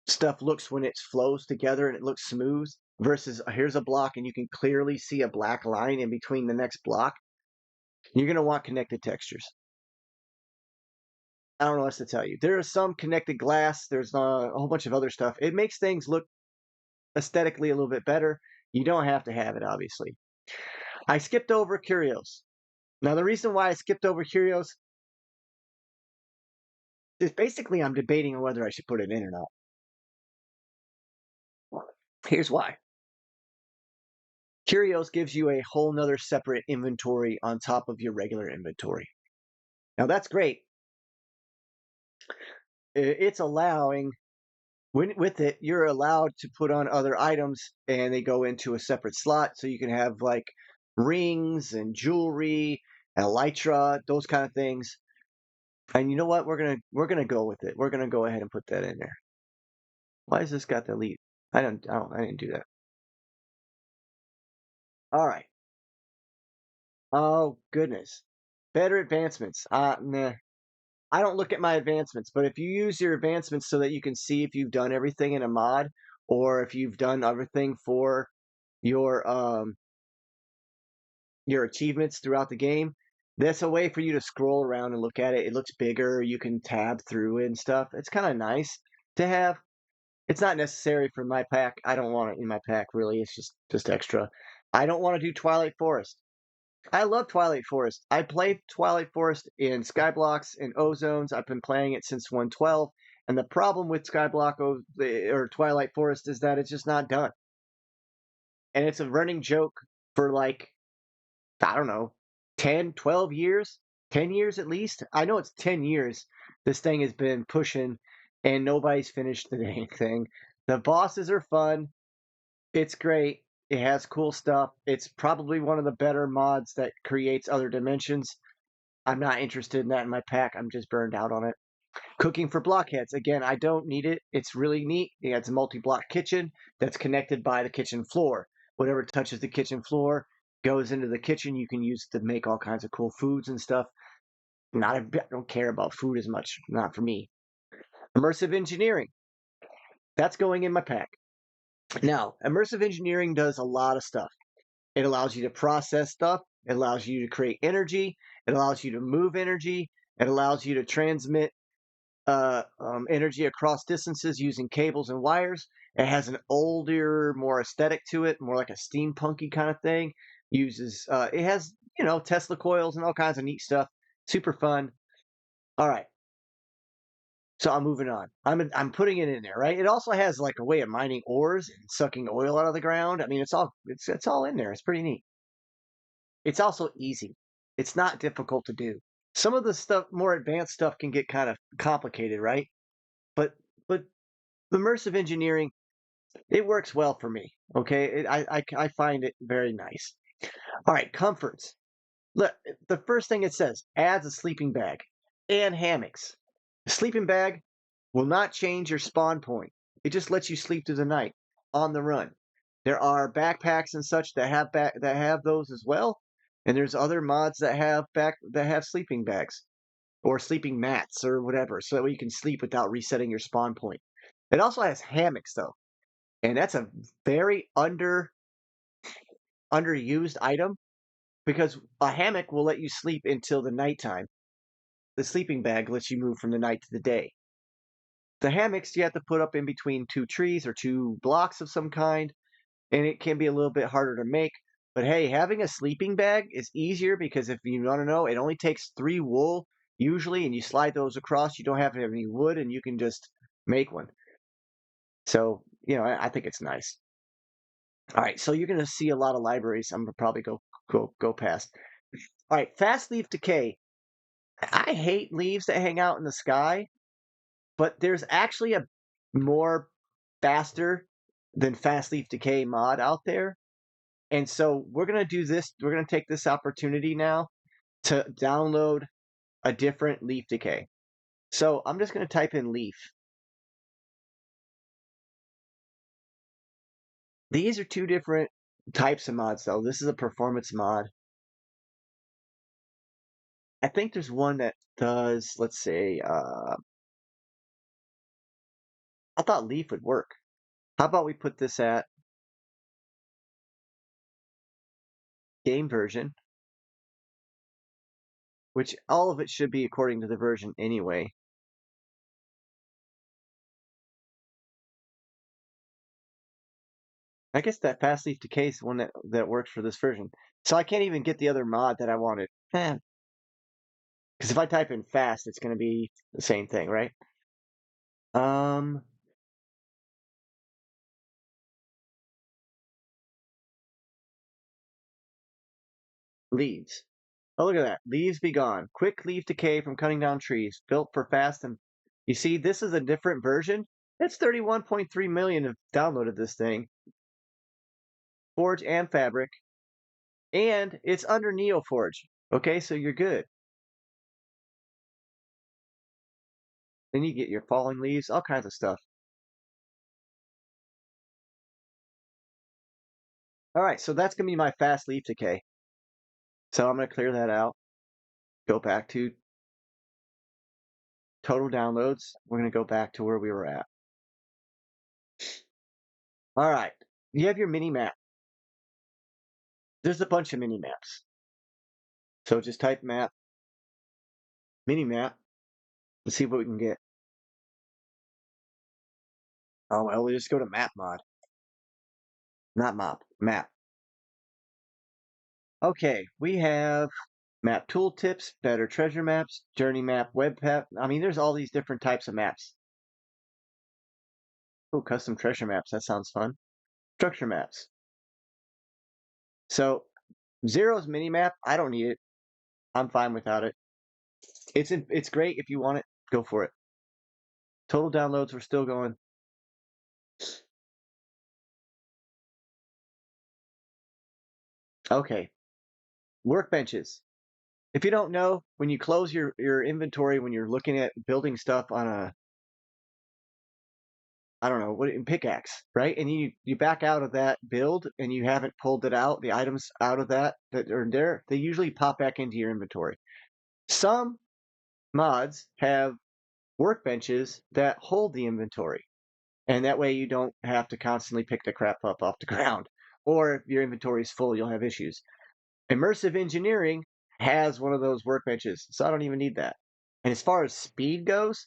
Speaker 1: stuff looks when it flows together and it looks smooth versus here's a block and you can clearly see a black line in between the next block, you're going to want connected textures. I don't know what else to tell you. There is some connected glass. There's a whole bunch of other stuff. It makes things look aesthetically a little bit better. You don't have to have it, obviously. I skipped over Curios. Now, the reason why I skipped over Curios is basically I'm debating on whether I should put it in or not. Here's why. Curios gives you a whole nother separate inventory on top of your regular inventory. Now that's great. It's allowing with it, you're allowed to put on other items and they go into a separate slot. So you can have like rings and jewelry, elytra, those kind of things. And you know what? We're gonna go with it. We're gonna go ahead and put that in there. Why has this got delete? I didn't do that. All right. Oh goodness. Better advancements. Nah. I don't look at my advancements, but if you use your advancements so that you can see if you've done everything in a mod or if you've done everything for your your achievements throughout the game, that's a way for you to scroll around and look at it. It looks bigger. You can tab through it and stuff. It's kind of nice to have. It's not necessary for my pack. I don't want it in my pack really. It's just extra. I don't want to do Twilight Forest. I love Twilight Forest. I played Twilight Forest in Skyblocks and Ozones. I've been playing it since 112. And the problem with or Twilight Forest is that it's just not done. And it's a running joke for like, I don't know, 10, 12 years, 10 years at least. I know it's 10 years this thing has been pushing and nobody's finished the dang thing. The bosses are fun. It's great. It has cool stuff. It's probably one of the better mods that creates other dimensions. I'm not interested in that in my pack. I'm just burned out on it. Cooking for blockheads. Again, I don't need it. It's really neat. It's a multi-block kitchen that's connected by the kitchen floor. Whatever touches the kitchen floor goes into the kitchen. You can use to make all kinds of cool foods and stuff. Not a bit, I don't care about food as much. Not for me. Immersive engineering. That's going in my pack. Now, immersive engineering does a lot of stuff. It allows you to process stuff. It allows you to create energy. It allows you to move energy. It allows you to transmit energy across distances using cables and wires. It has an older, more aesthetic to it, more like a steampunky kind of thing. Uses it has Tesla coils and all kinds of neat stuff. Super fun. All right, so I'm moving on. I'm putting it in there, right? It also has like a way of mining ores and sucking oil out of the ground. I mean, it's all in there. It's pretty neat. It's also easy. It's not difficult to do. Some of the stuff, more advanced stuff, can get kind of complicated, right? But but immersive engineering, it works well for me. Okay, I find it very nice. All right, comforts. Look, the first thing it says adds a sleeping bag and hammocks. A sleeping bag will not change your spawn point. It just lets you sleep through the night on the run. There are backpacks and such that have those as well, and there's other mods that have sleeping bags or sleeping mats or whatever, so that way you can sleep without resetting your spawn point. It also has hammocks though, and that's a very underused item because a hammock will let you sleep until the nighttime. The sleeping bag lets you move from the night to the day. The hammocks you have to put up in between two trees or two blocks of some kind, and it can be a little bit harder to make. But hey, having a sleeping bag is easier because if you want to know, it only takes 3 wool usually, and you slide those across. You don't have to have any wood, and you can just make one. So I think it's nice. All right, so you're going to see a lot of libraries. I'm going to probably go past. All right, fast leaf decay. I hate leaves that hang out in the sky, but there's actually a more faster than fast leaf decay mod out there. And so we're going to do this. We're going to take this opportunity now to download a different leaf decay. So I'm just going to type in leaf. These are two different types of mods, though. This is a performance mod. I think there's one that does, let's say, I thought leaf would work. How about we put this at game version, which all of it should be according to the version anyway. I guess that fast leaf decay is the one that works for this version. So I can't even get the other mod that I wanted. Because if I type in fast, it's going to be the same thing, right? Um, leaves. Oh, look at that. Leaves be gone. Quick leaf decay from cutting down trees. Built for fast and you see, this is a different version. It's 31.3 million have downloaded this thing. Forge and fabric. And it's under Neoforge. Okay, so you're good. Then you get your falling leaves, all kinds of stuff. All right, so that's gonna be my fast leaf decay. So I'm gonna clear that out. Go back to total downloads. We're gonna go back to where we were at. All right, you have your mini map. There's a bunch of mini maps. So just type map, mini map. Let's see what we can get. Oh well, we just go to map mod, not mop, map. Okay, we have map tooltips, better treasure maps, journey map, web map. I mean, there's all these different types of maps. Oh, custom treasure maps. That sounds fun. Structure maps. So Zero's mini map, I don't need it. I'm fine without it. It's great if you want it. Go for it. Total downloads, we're still going. Okay, workbenches. If you don't know, when you close your inventory, when you're looking at building stuff on a, I don't know, what in pickaxe, right? And you back out of that build and you haven't pulled it out, the items out of that are there, they usually pop back into your inventory. Some mods have workbenches that hold the inventory, and that way you don't have to constantly pick the crap up off the ground. Or if your inventory is full, you'll have issues. Immersive engineering has one of those workbenches, so I don't even need that. And as far as speed goes,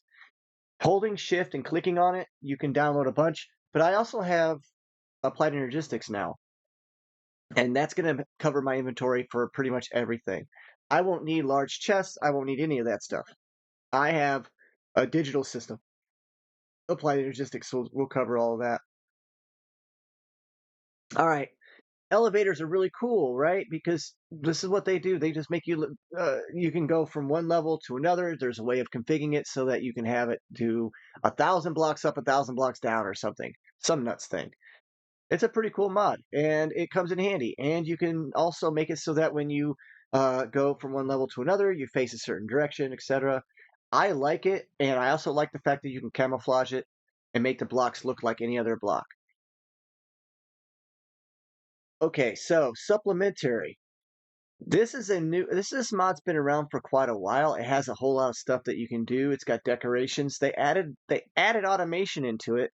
Speaker 1: holding shift and clicking on it, you can download a bunch. But I also have applied energistics now, and that's going to cover my inventory for pretty much everything. I won't need large chests. I won't need any of that stuff. I have a digital system. Applied energistics will cover all of that. All right. Elevators are really cool, right? Because this is what they do. They just make you can go from one level to another. There's a way of configuring it so that you can have it do 1,000 blocks up, 1,000 blocks down, or something. Some nuts thing. It's a pretty cool mod, and it comes in handy. And you can also make it so that when you go from one level to another, you face a certain direction, etc. I like it, and I also like the fact that you can camouflage it and make the blocks look like any other block. Okay, so supplementary. This mod's been around for quite a while. It has a whole lot of stuff that you can do. It's got decorations. They added automation into it,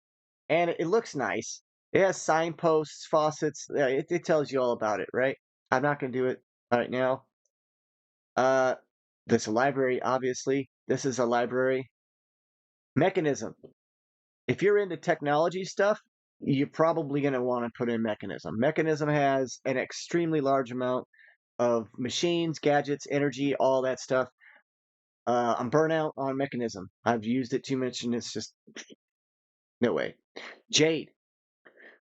Speaker 1: and it looks nice. It has signposts, faucets. Yeah, it tells you all about it, right? I'm not gonna do it right now. Uh, there's a library, obviously. This is a library. Mechanism. If you're into technology stuff, you're probably gonna want to put in Mechanism. Mechanism has an extremely large amount of machines, gadgets, energy, all that stuff. I'm burnout on Mechanism. I've used it too much, and it's just no way. Jade.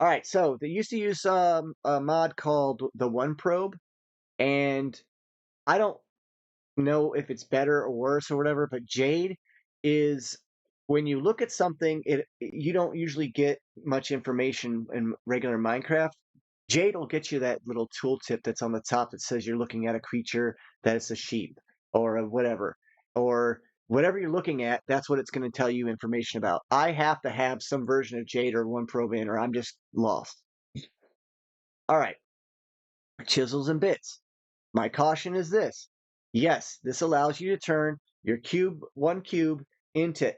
Speaker 1: All right, so they used to use a mod called the One Probe, and I don't know if it's better or worse or whatever, but Jade is when you look at something, it you don't usually get much information in regular Minecraft. Jade will get you that little tooltip that's on the top that says you're looking at a creature that is a sheep or a whatever, or whatever you're looking at, that's what it's going to tell you information about. I have to have some version of Jade or One Probe in, or I'm just lost. All right, chisels and bits. My caution is this. Yes, this allows you to turn your one cube into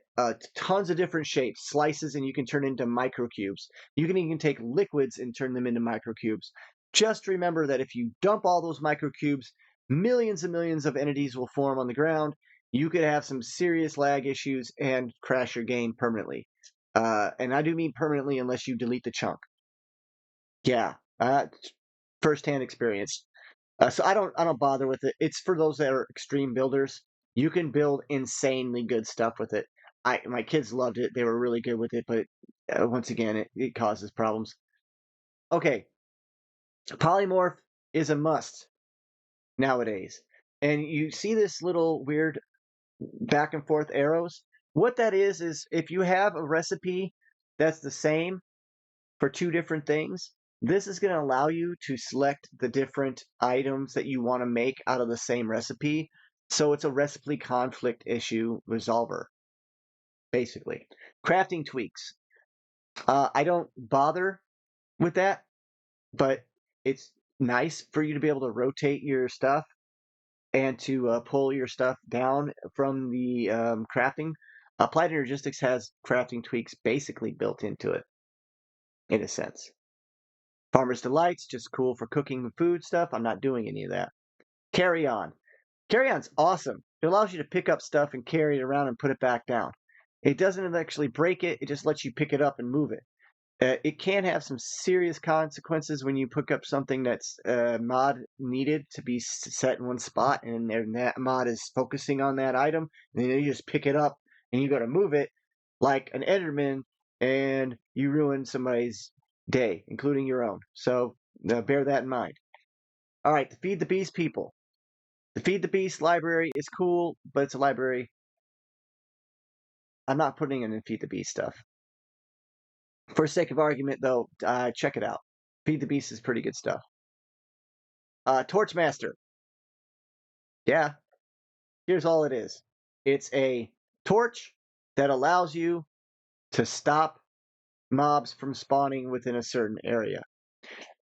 Speaker 1: tons of different shapes, slices, and you can turn into microcubes. You can even take liquids and turn them into microcubes. Just remember that if you dump all those microcubes, millions and millions of entities will form on the ground. You could have some serious lag issues and crash your game permanently. And I do mean permanently unless you delete the chunk. Yeah, first-hand experience. So I don't bother with it. It's for those that are extreme builders. You can build insanely good stuff with it. My kids loved it. They were really good with it, but once again, it causes problems. Okay, polymorph is a must nowadays. And you see this little weird back and forth arrows. What that is if you have a recipe that's the same for two different things, this is going to allow you to select the different items that you want to make out of the same recipe. So it's a recipe conflict issue resolver, basically. Crafting tweaks. I don't bother with that, but it's nice for you to be able to rotate your stuff and to pull your stuff down from the crafting. Applied Energistics has crafting tweaks basically built into it, in a sense. Farmer's Delight's just cool for cooking food stuff. I'm not doing any of that. Carry on. Carry on's awesome. It allows you to pick up stuff and carry it around and put it back down. It doesn't actually break it, it just lets you pick it up and move it. It can have some serious consequences when you pick up something that's mod needed to be set in one spot, and that mod is focusing on that item, and then you just pick it up and you got to move it like an Enderman, and you ruin somebody's day, including your own. So bear that in mind. All right, the Feed the Beast people. The Feed the Beast library is cool, but it's a library. I'm not putting in Feed the Beast stuff. For sake of argument, though, check it out. Feed the Beast is pretty good stuff. Torchmaster. Yeah, here's all it is. It's a torch that allows you to stop mobs from spawning within a certain area.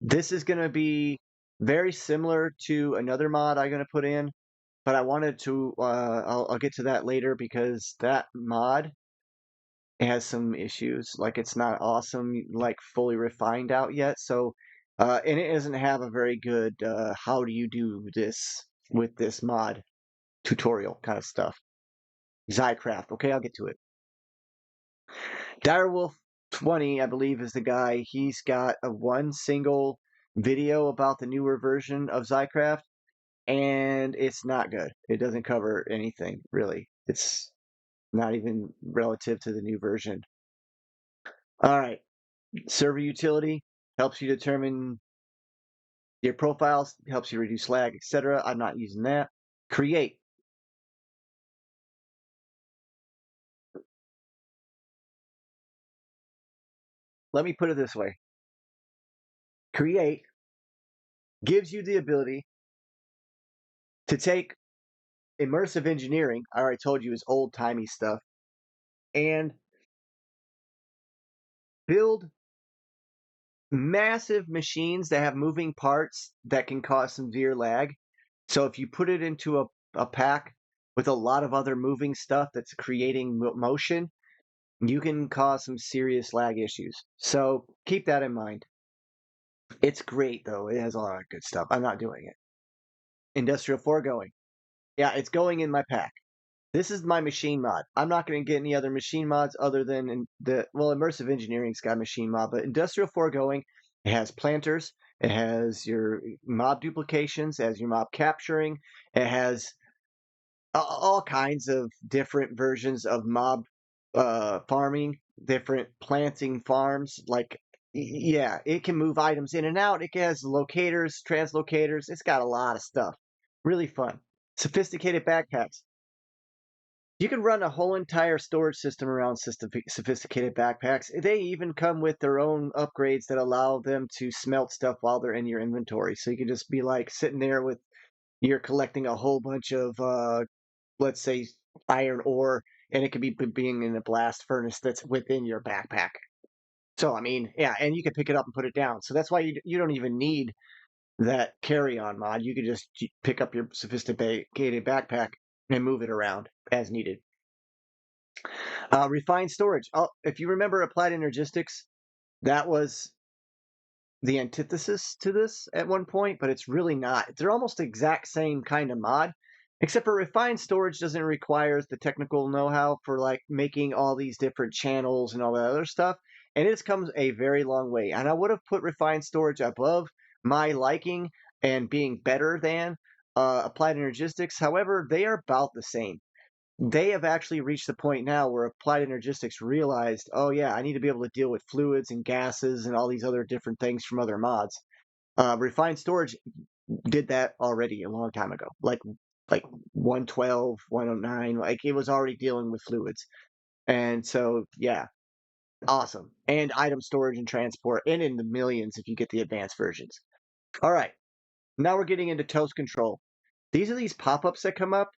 Speaker 1: This is going to be very similar to another mod I'm going to put in, but I wanted to. I'll get to that later because that mod has some issues. Like it's not awesome, like fully refined out yet. So, and it doesn't have a very good how do you do this with this mod tutorial kind of stuff. Zycraft. Okay, I'll get to it. Direwolf 20, I believe, is the guy. He's got a one single video about the newer version of Zycraft, and it's not good. It doesn't cover anything, really. It's not even relative to the new version. All right. Server utility helps you determine your profiles, helps you reduce lag, etc. I'm not using that. Create. Let me put it this way. Create gives you the ability to take immersive engineering, I already told you is old timey stuff, and build massive machines that have moving parts that can cause severe lag. So if you put it into a pack with a lot of other moving stuff that's creating motion, you can cause some serious lag issues. So keep that in mind. It's great though. It has a lot of good stuff. I'm not doing it. Industrial foregoing. Yeah, it's going in my pack. This is my machine mod. I'm not going to get any other machine mods other than immersive engineering's got machine mod, but industrial foregoing, it has planters, it has your mob duplications, it has your mob capturing, it has all kinds of different versions of mob farming, different planting farms. Like, yeah, it can move items in and out. It has locators, translocators. It's got a lot of stuff. Really fun. Sophisticated backpacks. You can run a whole entire storage system around sophisticated backpacks. They even come with their own upgrades that allow them to smelt stuff while they're in your inventory. So you can just be like sitting there with you're collecting a whole bunch of let's say iron ore, and it could be being in a blast furnace that's within your backpack. So I mean, yeah, and you can pick it up and put it down. So that's why you don't even need that carry-on mod. You could just pick up your sophisticated backpack and move it around as needed. Refined storage. Oh, if you remember applied energistics, that was the antithesis to this at one point, but it's really not. They're almost the exact same kind of mod, except for refined storage doesn't require the technical know-how for like making all these different channels and all that other stuff. And it's comes a very long way. And I would have put refined storage above my liking and being better than applied energistics. However, they are about the same. They have actually reached the point now where applied energistics realized, oh yeah, I need to be able to deal with fluids and gases and all these other different things from other mods. Refined storage did that already a long time ago, like 112, 109, like it was already dealing with fluids. And so yeah, awesome. And item storage and transport, and in the millions if you get the advanced versions. All right, now we're getting into toast control. These are these pop-ups that come up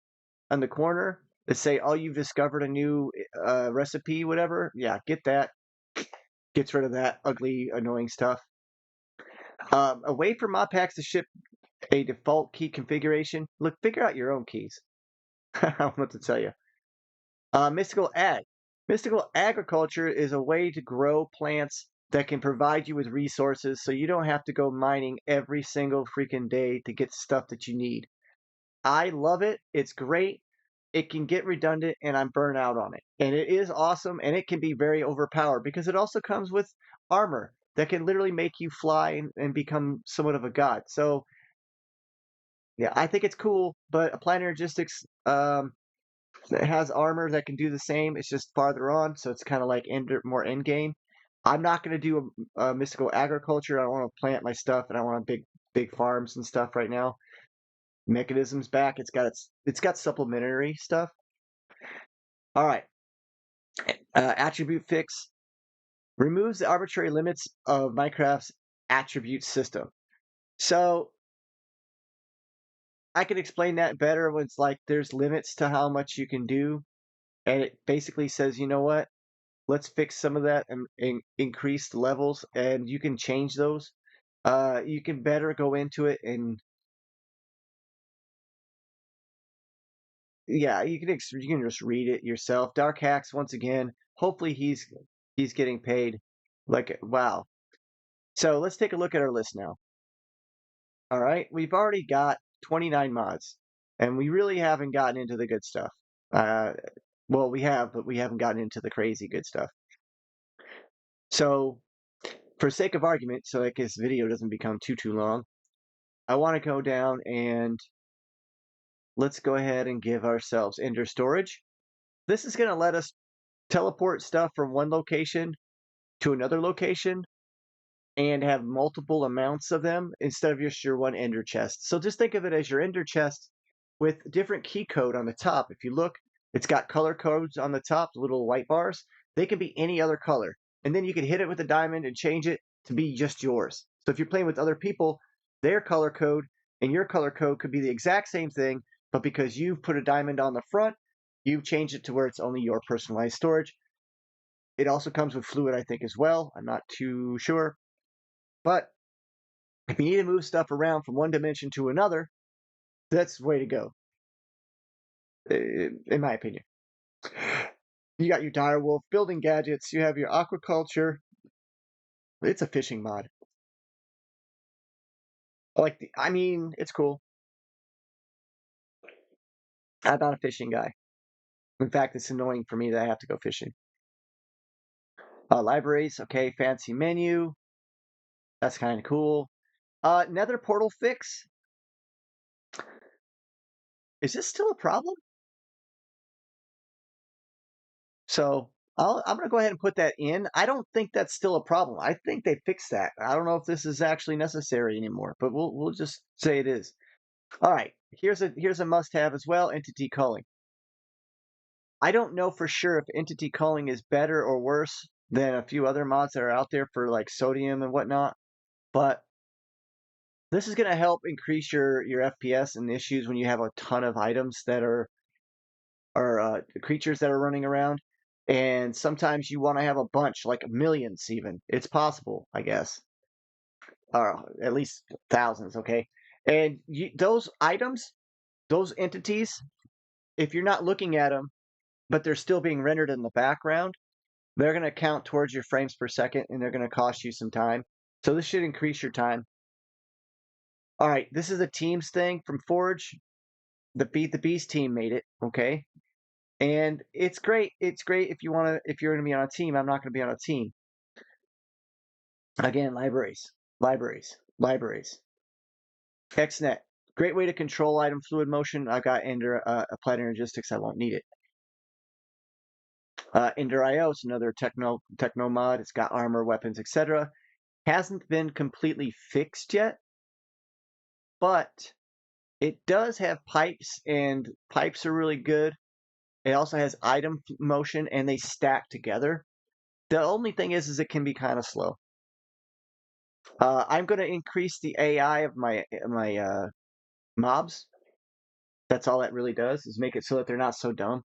Speaker 1: on the corner that say, "Oh, you've discovered a new recipe, whatever." Yeah, get that. Gets rid of that ugly, annoying stuff. A way for mod packs to ship a default key configuration. Look, figure out your own keys. I don't know what to tell you. Mystical ag. Mystical agriculture is a way to grow plants that can provide you with resources, so you don't have to go mining every single freaking day to get stuff that you need. I love it. It's great. It can get redundant and I'm burnt out on it. And it is awesome and it can be very overpowered because it also comes with armor that can literally make you fly and become somewhat of a god. So yeah, I think it's cool, but Applied Energistics it has armor that can do the same. It's just farther on, so it's kind of like more end game. I'm not going to do a mystical agriculture. I don't want to plant my stuff and I want big farms and stuff right now. Mechanisms back. It's got supplementary stuff. All right. Attribute fix removes the arbitrary limits of Minecraft's attribute system. So I could explain that better when it's like there's limits to how much you can do, and it basically says, you know what? Let's fix some of that and increase the levels, and you can change those. You can better go into it and yeah, you can just read it yourself. Dark Hacks once again. Hopefully he's getting paid. Like wow. So let's take a look at our list now. All right, we've already got 29 mods, and we really haven't gotten into the good stuff. Uh, well, we have, but we haven't gotten into the crazy good stuff. So, for sake of argument, so that this video doesn't become too long, I want to go down and let's go ahead and give ourselves Ender Storage. This is going to let us teleport stuff from one location to another location and have multiple amounts of them instead of just your one ender chest. So just think of it as your ender chest with different key code on the top. If you look, it's got color codes on the top, the little white bars. They can be any other color. And then you can hit it with a diamond and change it to be just yours. So if you're playing with other people, their color code and your color code could be the exact same thing, but because you've put a diamond on the front, you've changed it to where it's only your personalized storage. It also comes with fluid, I think, as well. I'm not too sure. But if you need to move stuff around from one dimension to another, that's the way to go, in my opinion. You got your direwolf building gadgets. You have your aquaculture. It's a fishing mod. I mean, it's cool. I'm not a fishing guy. In fact, it's annoying for me that I have to go fishing. Libraries, okay, fancy menu. That's kind of cool. Nether portal fix. Is this still a problem? So I'm going to go ahead and put that in. I don't think that's still a problem. I think they fixed that. I don't know if this is actually necessary anymore, but we'll just say it is. All right, here's a must-have as well. Entity culling. I don't know for sure if entity culling is better or worse than a few other mods that are out there for like sodium and whatnot, but this is going to help increase your FPS and issues when you have a ton of items that are creatures that are running around. And sometimes you want to have a bunch, like millions even. It's possible, I guess, or at least thousands. Okay, and those items, those entities, if you're not looking at them, but they're still being rendered in the background, they're going to count towards your frames per second, and they're going to cost you some time. So this should increase your time. All right, this is a Teams thing from Forge. The Beat the Beast team made it. Okay, and it's great. It's great if if you're gonna be on a team. I'm not gonna be on a team. Again, libraries, libraries, libraries. XNet, great way to control item fluid motion. I've got Ender applied energistics. I won't need it. Ender IO is another techno mod. It's got armor, weapons, etc. Hasn't been completely fixed yet, but it does have pipes, and pipes are really good. It also has item motion, and they stack together. The only thing is it can be kind of slow. I'm going to increase the AI of my mobs. That's all that really does is make it so that they're not so dumb.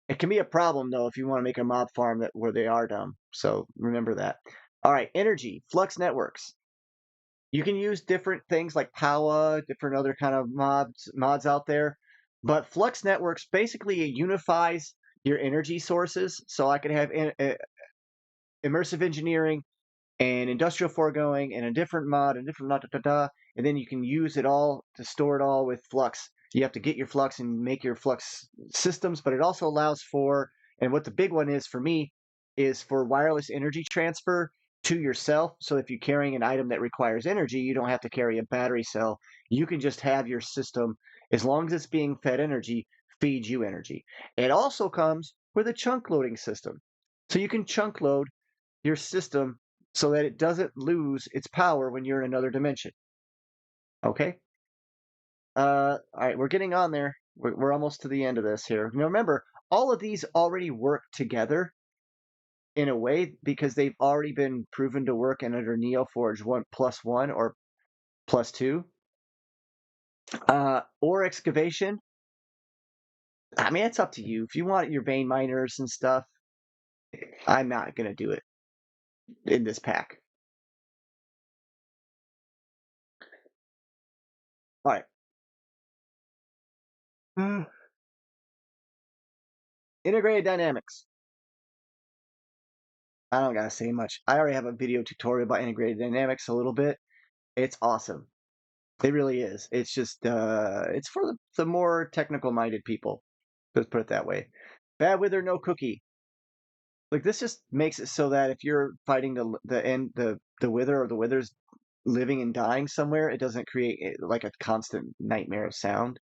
Speaker 1: It can be a problem though if you want to make a mob farm where they are dumb. So remember that. All right, energy flux networks. You can use different things like Power, different other kind of mods out there, but flux networks basically unifies your energy sources. So I could have immersive engineering and industrial foregoing and a different mod and different and then you can use it all to store it all with flux. You have to get your flux and make your flux systems, but it also allows for, and what the big one is for me, is for wireless energy transfer to yourself. So if you're carrying an item that requires energy, you don't have to carry a battery cell. You can just have your system, as long as it's being fed energy, feed you energy. It also comes with a chunk loading system. So you can chunk load your system so that it doesn't lose its power when you're in another dimension. Okay? All right, we're getting on there. We're almost to the end of this here. Now remember, all of these already work together in a way because they've already been proven to work and under NeoForge 1+1 or +2. Ore excavation. I mean, it's up to you. If you want your vein miners and stuff, I'm not gonna do it in this pack. All right. Hmm. Integrated dynamics. I don't gotta say much. I already have a video tutorial about integrated dynamics a little bit. It's awesome. It really is. It's just it's for the more technical minded people. Let's put it that way. Bad wither, no cookie. Like this just makes it so that if you're fighting the wither or the wither's living and dying somewhere, it doesn't create like a constant nightmare of sound.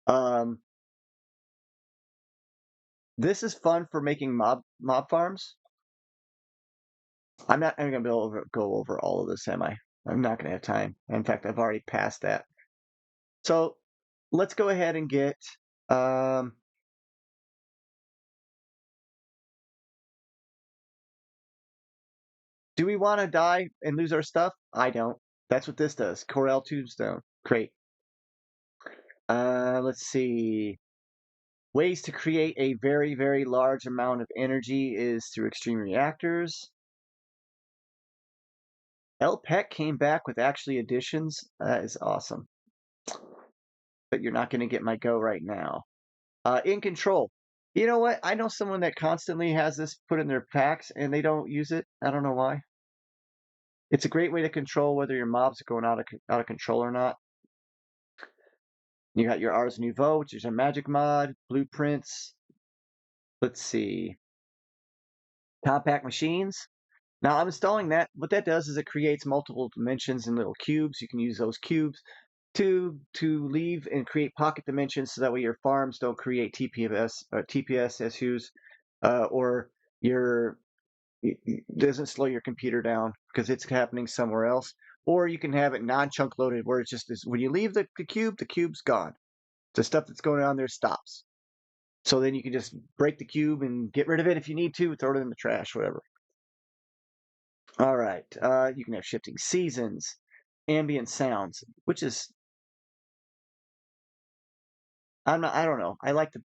Speaker 1: Um, this is fun for making mob farms. I'm gonna go over all of this, am I? I'm not gonna have time. In fact, I've already passed that. So let's go ahead and get um, do we want to die and lose our stuff? I don't. That's what this does. Corel Tombstone. Great. Let's see. Ways to create a very, very large amount of energy is through extreme reactors. LPEC came back with actually additions. That is awesome. But you're not going to get my go right now. In control. You know what? I know someone that constantly has this put in their packs and they don't use it. I don't know why. It's a great way to control whether your mobs are going out of control or not. You got your Ars Nouveau, which is a magic mod, blueprints. Let's see. Compact machines. Now I'm installing that. What that does is it creates multiple dimensions in little cubes. You can use those cubes to leave and create pocket dimensions so that way your farms don't create TPS issues, or your doesn't slow your computer down because it's happening somewhere else. Or you can have it non-chunk loaded where it's just when you leave the cube, the cube's gone. The stuff that's going on there stops. So then you can just break the cube and get rid of it if you need to, throw it in the trash, whatever. All right. You can have shifting seasons, ambient sounds, which is I don't know. I like the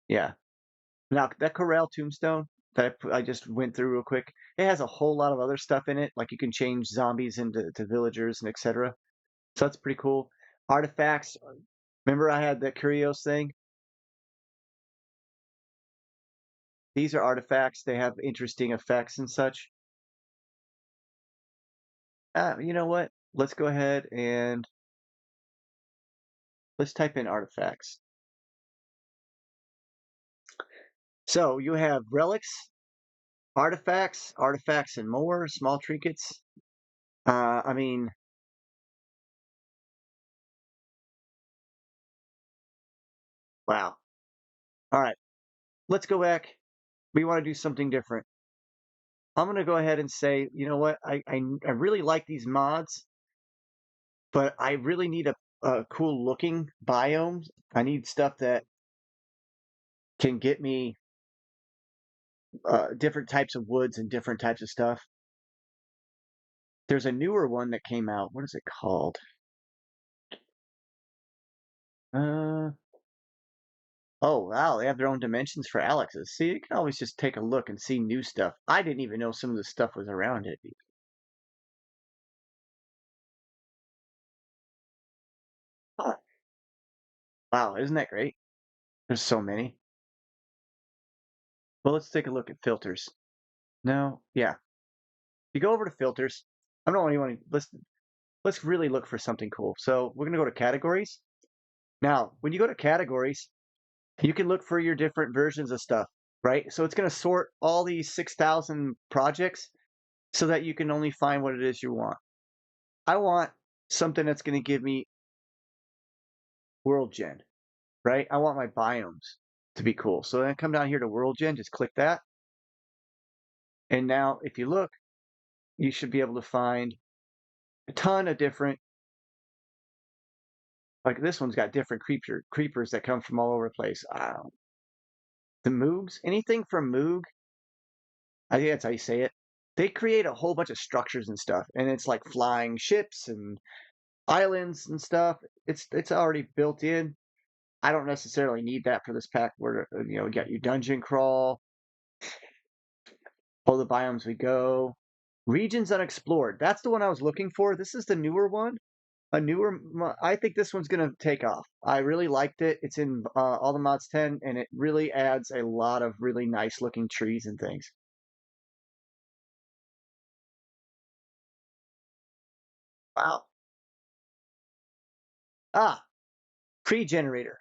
Speaker 1: yeah. Now that Corel Tombstone that I just went through real quick, it has a whole lot of other stuff in it. Like you can change zombies into villagers and etc. So that's pretty cool. Artifacts. Remember I had that Curios thing? These are artifacts. They have interesting effects and such. You know what? Let's go ahead and let's type in artifacts. So you have relics, artifacts and more, small trinkets. I mean, wow. All right, let's go back. We want to do something different. I'm going to go ahead and say, you know what? I really like these mods, but I really need a cool looking biome. I need stuff that can get me different types of woods and different types of stuff. There's a newer one that came out. What is it called? Uh, oh wow, they have their own dimensions for Alex's. See, you can always just take a look and see new stuff. I didn't even know some of the stuff was around it. Huh. Wow, isn't that great? There's so many. Well, let's take a look at filters. No, yeah. You go over to filters. I don't want anyone. Let's really look for something cool. So we're gonna go to categories. Now, when you go to categories, you can look for your different versions of stuff, right? So it's gonna sort all these 6,000 projects so that you can only find what it is you want. I want something that's gonna give me world gen, right? I want my biomes to be cool. So then come down here to world gen, just click that. And now if you look, you should be able to find a ton of different, like this one's got different creepers that come from all over the place. The Moogs, anything from Moog, I think that's how you say it. They create a whole bunch of structures and stuff, and it's like flying ships and islands and stuff. It's already built in. I don't necessarily need that for this pack. Where get your dungeon crawl, all the biomes we go, regions unexplored. That's the one I was looking for. This is the newer one. I think this one's gonna take off. I really liked it. It's in all the mods 10, and it really adds a lot of really nice looking trees and things. Wow. Ah, pre-generator.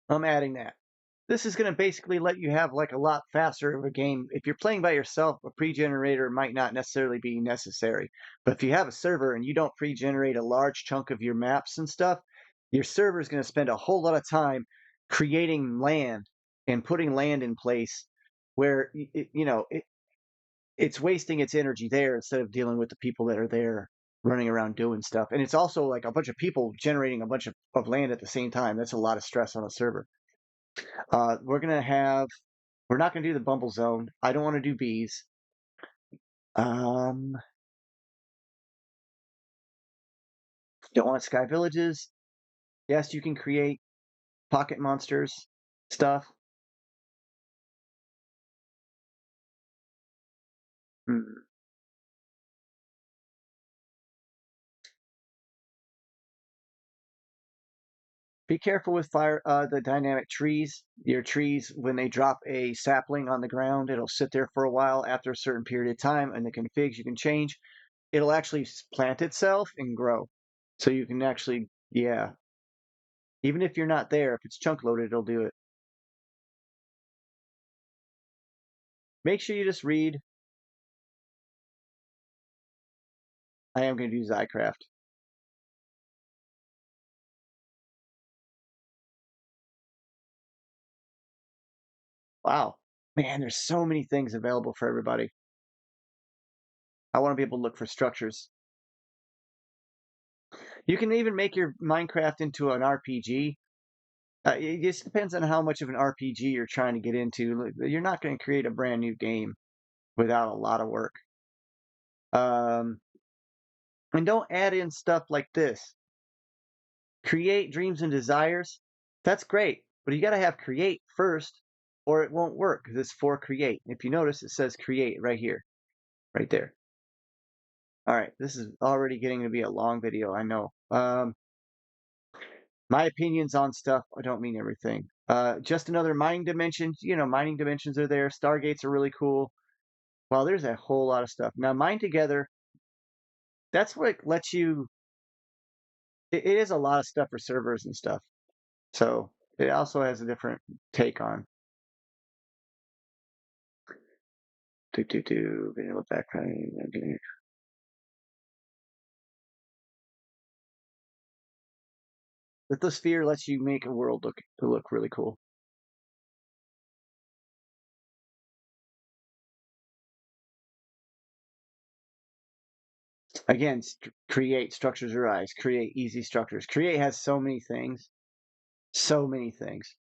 Speaker 1: I'm adding that. This is going to basically let you have like a lot faster of a game. If you're playing by yourself, a pre-generator might not necessarily be necessary. But if you have a server and you don't pre-generate a large chunk of your maps and stuff, your server is going to spend a whole lot of time creating land and putting land in place where it's wasting its energy there instead of dealing with the people that are there running around doing stuff. And it's also like a bunch of people generating a bunch of land at the same time. That's a lot of stress on a server. We're not gonna do the Bumble Zone. I don't want to do bees. Um, don't want Sky Villages. Yes, you can create pocket monsters stuff. Hmm. Be careful with the dynamic trees. Your trees, when they drop a sapling on the ground, it'll sit there for a while after a certain period of time, and the configs you can change. It'll actually plant itself and grow. So you can actually, yeah, even if you're not there, if it's chunk loaded, it'll do it. Make sure you just read. I am going to do Zycraft. Wow. Man, there's so many things available for everybody. I want to be able to look for structures. You can even make your Minecraft into an RPG. It just depends on how much of an RPG you're trying to get into. You're not going to create a brand new game without a lot of work. Um, and don't add in stuff like this. Create dreams and desires. That's great, but you got to have create first, or it won't work because it's for create. If you notice, it says create right here, right there. All right, this is already getting to be a long video, I know. My opinions on stuff, I don't mean everything. Just another mining dimension. Mining dimensions are there. Stargates are really cool. Well, there's a whole lot of stuff. Now, Mine Together, that's what lets you. It is a lot of stuff for servers and stuff. So it also has a different take on. Vanilla background. Lithosphere lets you make a world look really cool. Again, create structures arise. Create easy structures. Create has so many things. So many things.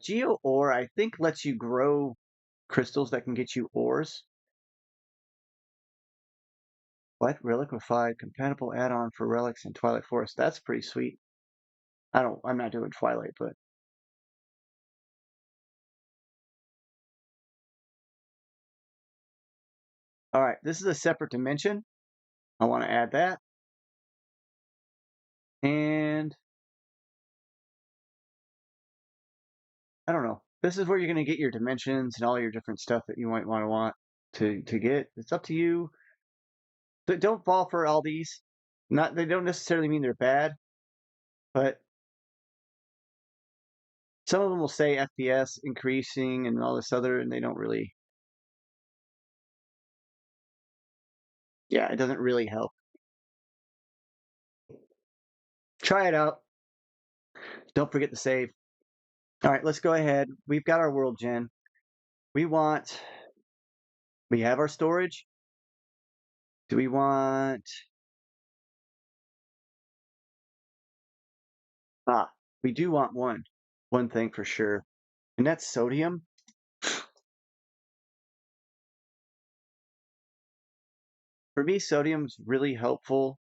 Speaker 1: Geo Ore, I think, lets you grow crystals that can get you ores. What? Reliquified compatible add-on for relics in Twilight Forest. That's pretty sweet. I'm not doing Twilight, but all right. This is a separate dimension. I want to add that. And I don't know. This is where you're going to get your dimensions and all your different stuff that you might want to get. It's up to you. Don't fall for all these. Not They don't necessarily mean they're bad, but some of them will say FPS increasing and all this other, and they don't really. Yeah, it doesn't really help. Try it out. Don't forget to save. All right, let's go ahead. We've got our world gen. We have our storage. Do we want, we do want one thing for sure, and that's sodium. For me, sodium's really helpful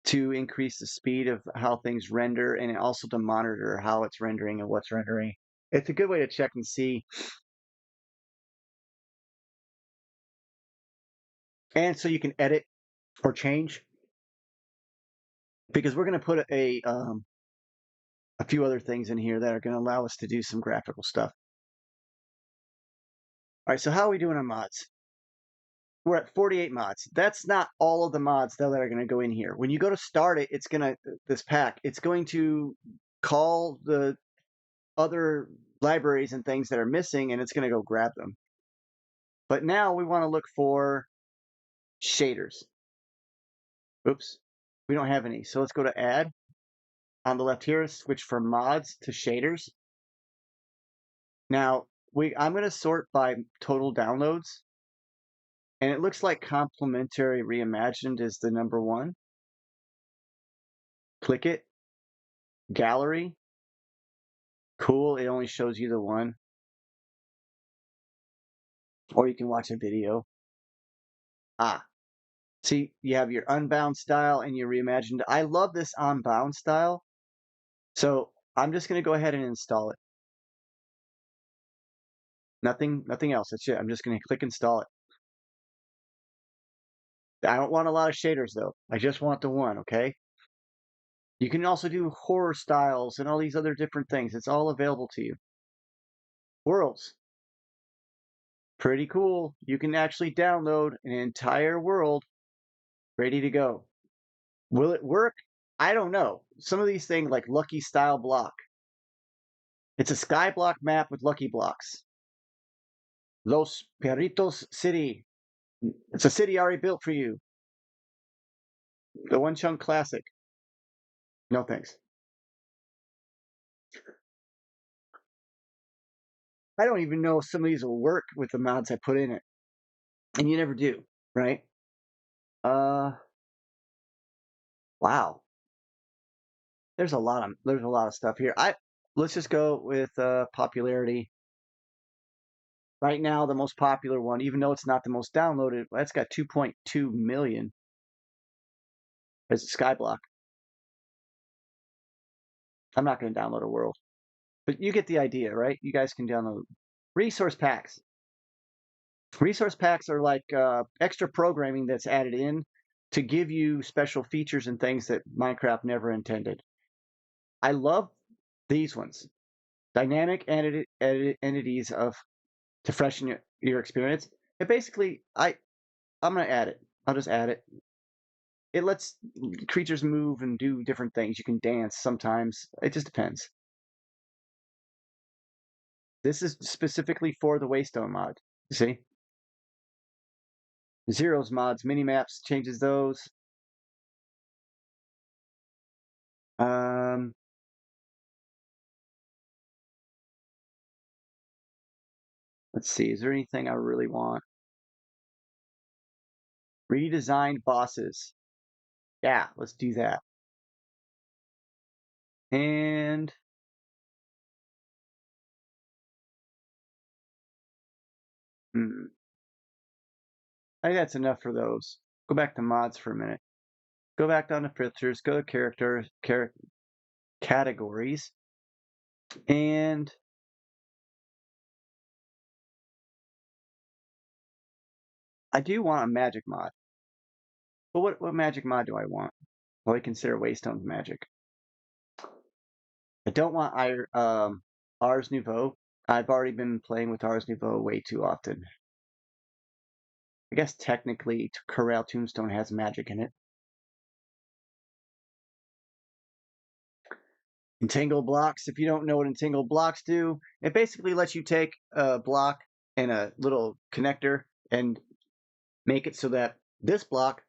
Speaker 1: to increase the speed of how things render and also to monitor how it's rendering and what's rendering. It's a good way to check and see. And so you can edit or change because we're going to put a few other things in here that are going to allow us to do some graphical stuff. All right, so how are we doing on mods? We're at 48 mods. That's not all of the mods though that are going to go in here. When you go to start it, it's going to this pack. It's going to call the other libraries and things that are missing, and it's going to go grab them. But now we want to look for shaders. Oops, we don't have any. So let's go to add on the left here, switch from mods to shaders. Now I'm going to sort by total downloads, and it looks like complementary reimagined is the number one. Click it, gallery. Cool, it only shows you the one. Or you can watch a video. Ah, see, you have your unbound style and your reimagined. I love this unbound style. So I'm just going to go ahead and install it. Nothing else. That's it. I'm just going to click install it. I don't want a lot of shaders though. I just want the one, okay? You can also do horror styles and all these other different things. It's all available to you. Worlds. Pretty cool. You can actually download an entire world ready to go. Will it work? I don't know. Some of these things like Lucky Style Block. It's a sky block map with lucky blocks. Los Perritos City. It's a city already built for you. The One Chunk Classic. No thanks. I don't even know if some of these will work with the mods I put in it. And you never do, right? Wow. There's a lot of stuff here. Let's just go with popularity. Right now, the most popular one, even though it's not the most downloaded, that's got 2.2 million. As Skyblock. I'm not going to download a world, but you get the idea, right? You guys can download resource packs. Resource packs are like extra programming that's added in to give you special features and things that Minecraft never intended. I love these ones. Dynamic entities to freshen your experience. It basically, I'm going to add it. I'll just add it. It lets creatures move and do different things. You can dance sometimes. It just depends. This is specifically for the Waystone mod. You see? Zeros mods, mini-maps, changes those. Um, let's see. Is there anything I really want? Redesigned bosses. Yeah, let's do that. And I think that's enough for those. Go back to mods for a minute. Go back down to filters. Go to categories, and I do want a magic mod. But what magic mod do I want? Well, I consider Waystone's magic. I don't want Ars Nouveau. I've already been playing with Ars Nouveau way too often. I guess technically Corral Tombstone has magic in it. Entangle blocks. If you don't know what entangle blocks do, it basically lets you take a block and a little connector and make it so that this block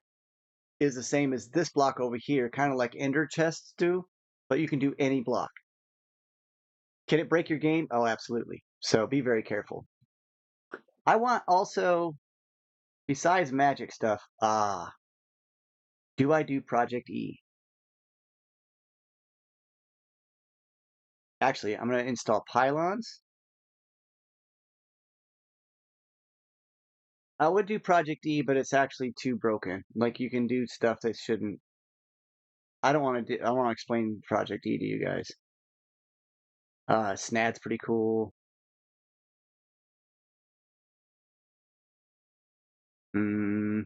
Speaker 1: is the same as this block over here, kind of like ender chests do, but you can do any block. Can it break your game? Oh, absolutely. So be very careful. I want also, besides magic stuff, do I do Project E? Actually, I'm going to install pylons. I would do Project E, but it's actually too broken. Like you can do stuff that shouldn't. I don't want to do. I want to explain Project E to you guys. Snad's pretty cool. Mm,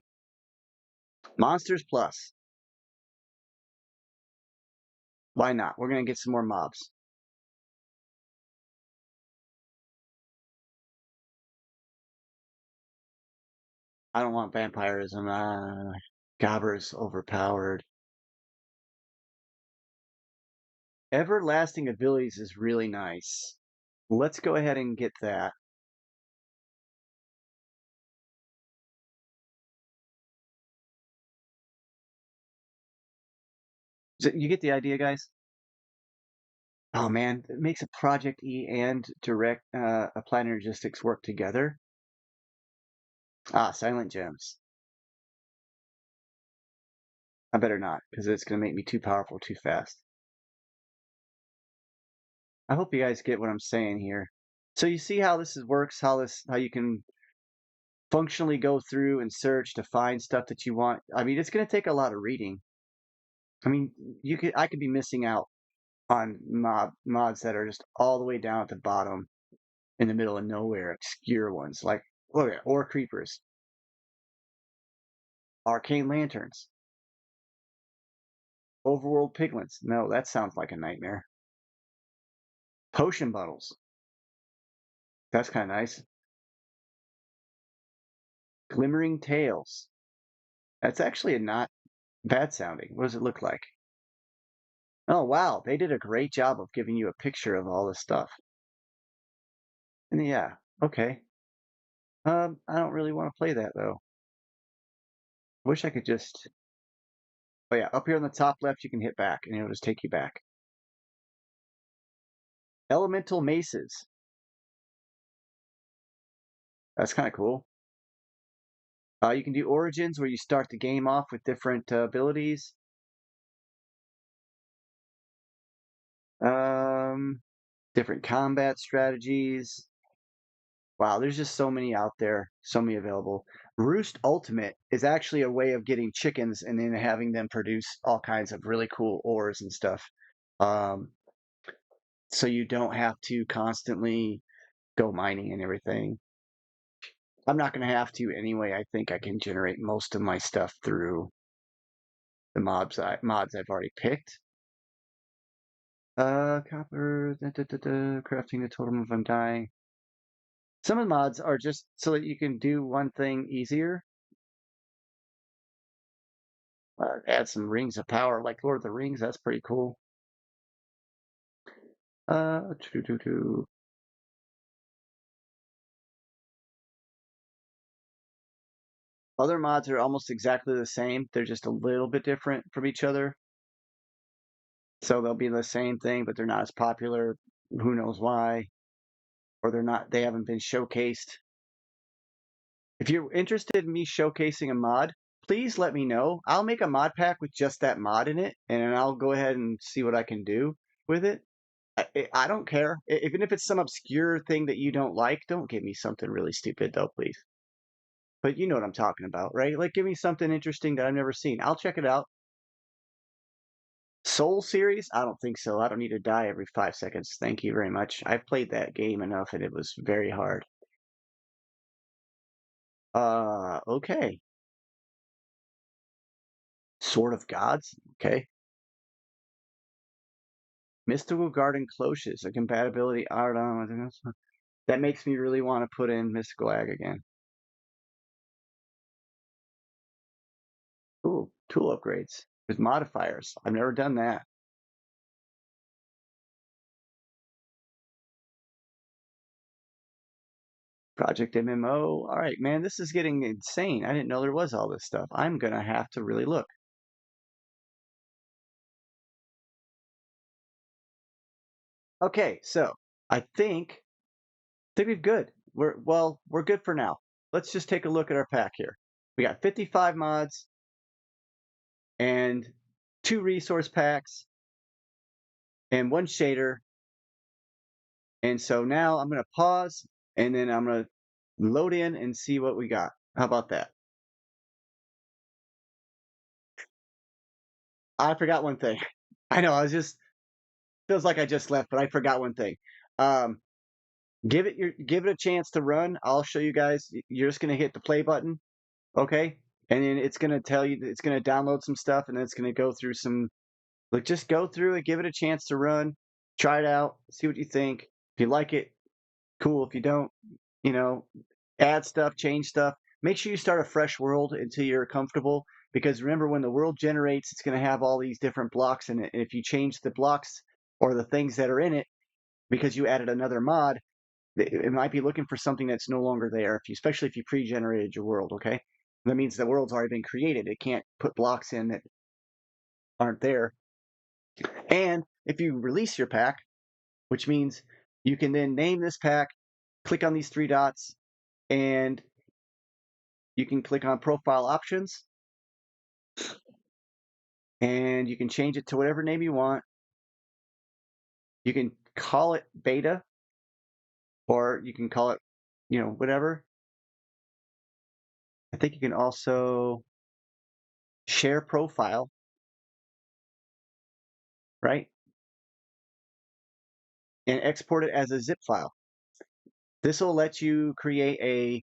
Speaker 1: Monsters Plus. Why not? We're gonna get some more mobs. I don't want vampirism. Gobber's overpowered. Everlasting abilities is really nice. Let's go ahead and get that. You get the idea, guys? Oh man, it makes a Project E and direct applied energistics work together. Silent gems. I better not, because it's gonna make me too powerful too fast. I hope you guys get what I'm saying here. So you see how works, how you can functionally go through and search to find stuff that you want. I mean, it's gonna take a lot of reading. I mean, I could be missing out on mods that are just all the way down at the bottom in the middle of nowhere, obscure ones like look at ore creepers, arcane lanterns, overworld piglins. No, that sounds like a nightmare. Potion bottles. That's kind of nice. Glimmering tails. That's actually a not bad sounding. What does it look like? Oh wow, they did a great job of giving you a picture of all this stuff. And yeah, okay. I don't really want to play that though. Wish I could just. Oh yeah, up here on the top left, you can hit back, and it'll just take you back. Elemental maces. That's kind of cool. You can do origins where you start the game off with different abilities. Um, Different combat strategies. Wow, there's just so many out there, so many available. Roost Ultimate is actually a way of getting chickens and then having them produce all kinds of really cool ores and stuff. Um, so you don't have to constantly go mining and everything. I'm not going to have to anyway. I think I can generate most of my stuff through the mods I've already picked. Copper, crafting the totem of undying. Some of the mods are just so that you can do one thing easier. Add some rings of power, like Lord of the Rings. That's pretty cool. Uh, doo -doo -doo. Other mods are almost exactly the same. They're just a little bit different from each other. So they'll be the same thing, but they're not as popular. Who knows why? Or they haven't been showcased. If you're interested in me showcasing a mod, please let me know. I'll make a mod pack with just that mod in it, and I'll go ahead and see what I can do with it. I don't care. Even if it's some obscure thing that you don't like, don't give me something really stupid, though, please. But you know what I'm talking about, right? Like, give me something interesting that I've never seen. I'll check it out. Soul series? I don't think so. I don't need to die every 5 seconds. Thank you very much. I've played that game enough, and it was very hard. Okay. Sword of Gods? Okay. Mystical Garden Cloches, a compatibility art on. That makes me really want to put in Mystical Ag again. Ooh, tool upgrades with modifiers. I've never done that. Project MMO. All right, man, this is getting insane. I didn't know there was all this stuff. I'm gonna have to really look. Okay, so I think we're good. We're good for now. Let's just take a look at our pack here. We got 55 mods and 2 resource packs and 1 shader. And so now I'm gonna pause and then I'm gonna load in and see what we got. How about that? I forgot one thing. I know, I was just feels like I just left, but I forgot one thing. Um, give it a chance to run. I'll show you guys. You're just gonna hit the play button, okay? And then it's gonna tell you it's gonna download some stuff, and then it's gonna go through some. Like, just go through it, give it a chance to run, try it out, see what you think. If you like it, cool. If you don't, you know, add stuff, change stuff. Make sure you start a fresh world until you're comfortable. Because remember, when the world generates, it's going to have all these different blocks in it. And if you change the blocks or the things that are in it because you added another mod, it might be looking for something that's no longer there. Especially if you pre-generated your world, okay? That means the world's already been created. It can't put blocks in that aren't there. And if you release your pack, which means you can then name this pack, click on these three dots, and you can click on profile options, and you can change it to whatever name you want. You can call it beta, or you can call it, whatever. I think you can also share profile, right? And export it as a zip file. This will let you create a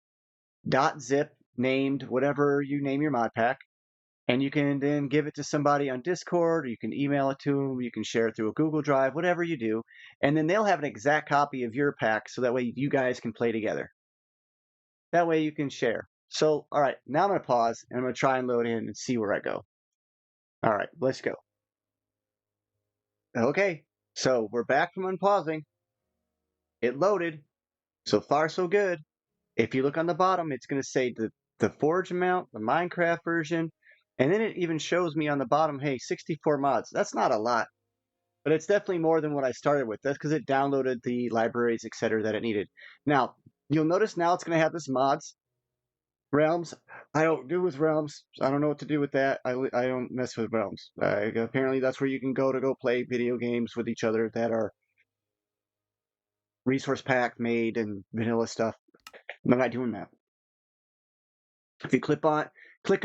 Speaker 1: .zip named whatever you name your mod pack, and you can then give it to somebody on Discord, or you can email it to them, you can share it through a Google Drive, whatever you do, and then they'll have an exact copy of your pack, so that way you guys can play together. That way you can share. So, all right, now I'm going to pause, and I'm going to try and load in and see where I go. All right, let's go. Okay, so we're back from unpausing. It loaded. So far, so good. If you look on the bottom, it's going to say the Forge amount, the Minecraft version, and then it even shows me on the bottom, hey, 64 mods. That's not a lot, but it's definitely more than what I started with. That's because it downloaded the libraries, etc., that it needed. Now, you'll notice now it's going to have this mods, realms. I don't do with realms. I don't know what to do with that. I don't mess with realms. Apparently, that's where you can go play video games with each other that are resource pack made and vanilla stuff. I'm not doing that. If you click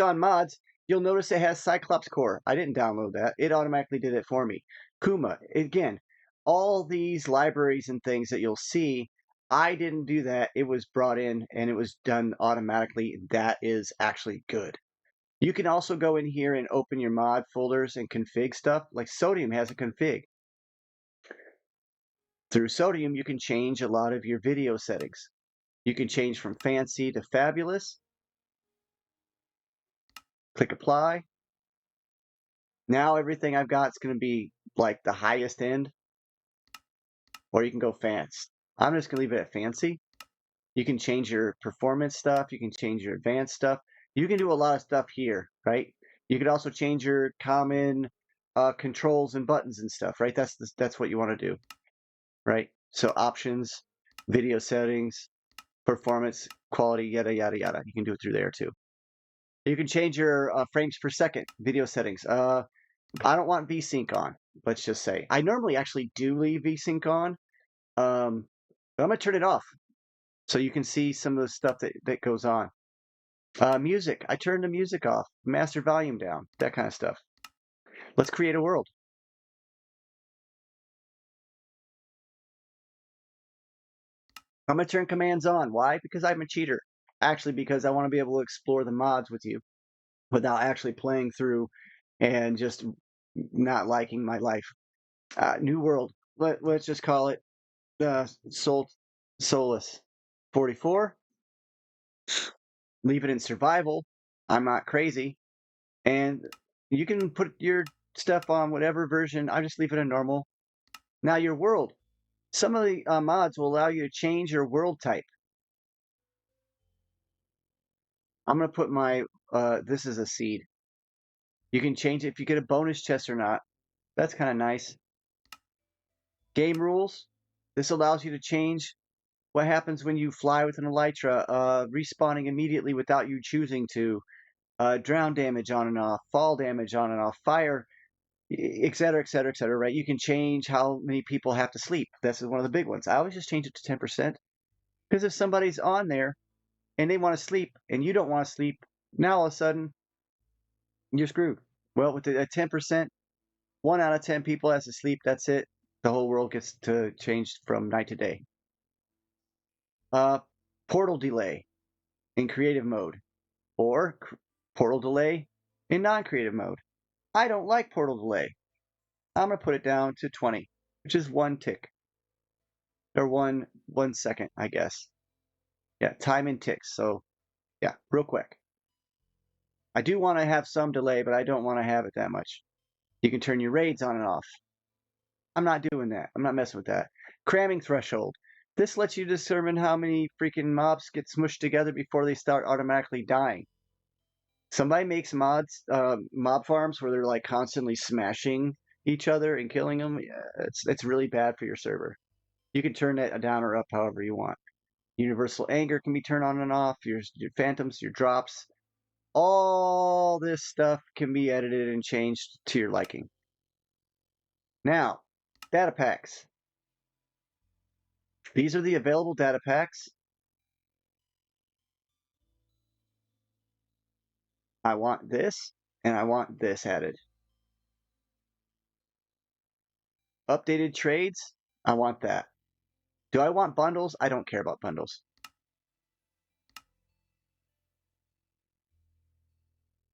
Speaker 1: on mods, you'll notice it has Cyclops Core. I didn't download that. It automatically did it for me. Kuma, again, all these libraries and things that you'll see, I didn't do that. It was brought in and it was done automatically. That is actually good. You can also go in here and open your mod folders and config stuff. Like Sodium has a config. Through Sodium, you can change a lot of your video settings. You can change from fancy to fabulous. Click apply. Now everything I've got is going to be like the highest end, or you can go fancy. I'm just going to leave it at fancy. You can change your performance stuff. You can change your advanced stuff. You can do a lot of stuff here, right? You could also change your common controls and buttons and stuff, right? That's what you want to do, right? So options, video settings, performance, quality, yada, yada, yada. You can do it through there too. You can change your frames per second video settings. I don't want VSync on, let's just say. I normally actually do leave VSync on, but I'm going to turn it off so you can see some of the stuff that goes on. Music, I turn the music off, master volume down, that kind of stuff. Let's create a world. I'm going to turn commands on. Why? Because I'm a cheater. Actually, because I want to be able to explore the mods with you without actually playing through and just not liking my life. New world. Let's just call it Solus 44. Leave it in survival. I'm not crazy. And you can put your stuff on whatever version. I just leave it in normal. Now your world. Some of the mods will allow you to change your world type. I'm going to put my, this is a seed. You can change it if you get a bonus chest or not. That's kind of nice. Game rules. This allows you to change what happens when you fly with an elytra, respawning immediately without you choosing to, drown damage on and off, fall damage on and off, fire, et cetera, et cetera, et cetera, right? You can change how many people have to sleep. That's one of the big ones. I always just change it to 10%, because if somebody's on there and they want to sleep, and you don't want to sleep. Now all of a sudden, you're screwed. Well, with a 10%, 1 out of 10 people has to sleep. That's it. The whole world gets to change from night to day. Uh, portal delay in creative mode, or portal delay in non-creative mode. I don't like portal delay. I'm gonna put it down to 20, which is 1 tick or one second, I guess. Yeah, time in ticks. So yeah, real quick. I do want to have some delay, but I don't want to have it that much. You can turn your raids on and off. I'm not doing that. I'm not messing with that. Cramming threshold. This lets you determine how many freaking mobs get smushed together before they start automatically dying. Somebody makes mob farms where they're like constantly smashing each other and killing them. Yeah, it's really bad for your server. You can turn that down or up however you want. Universal anger can be turned on and off. Your phantoms, your drops, all this stuff can be edited and changed to your liking. Now, data packs. These are the available data packs. I want this, and I want this added. Updated trades, I want that. Do I want bundles? I don't care about bundles.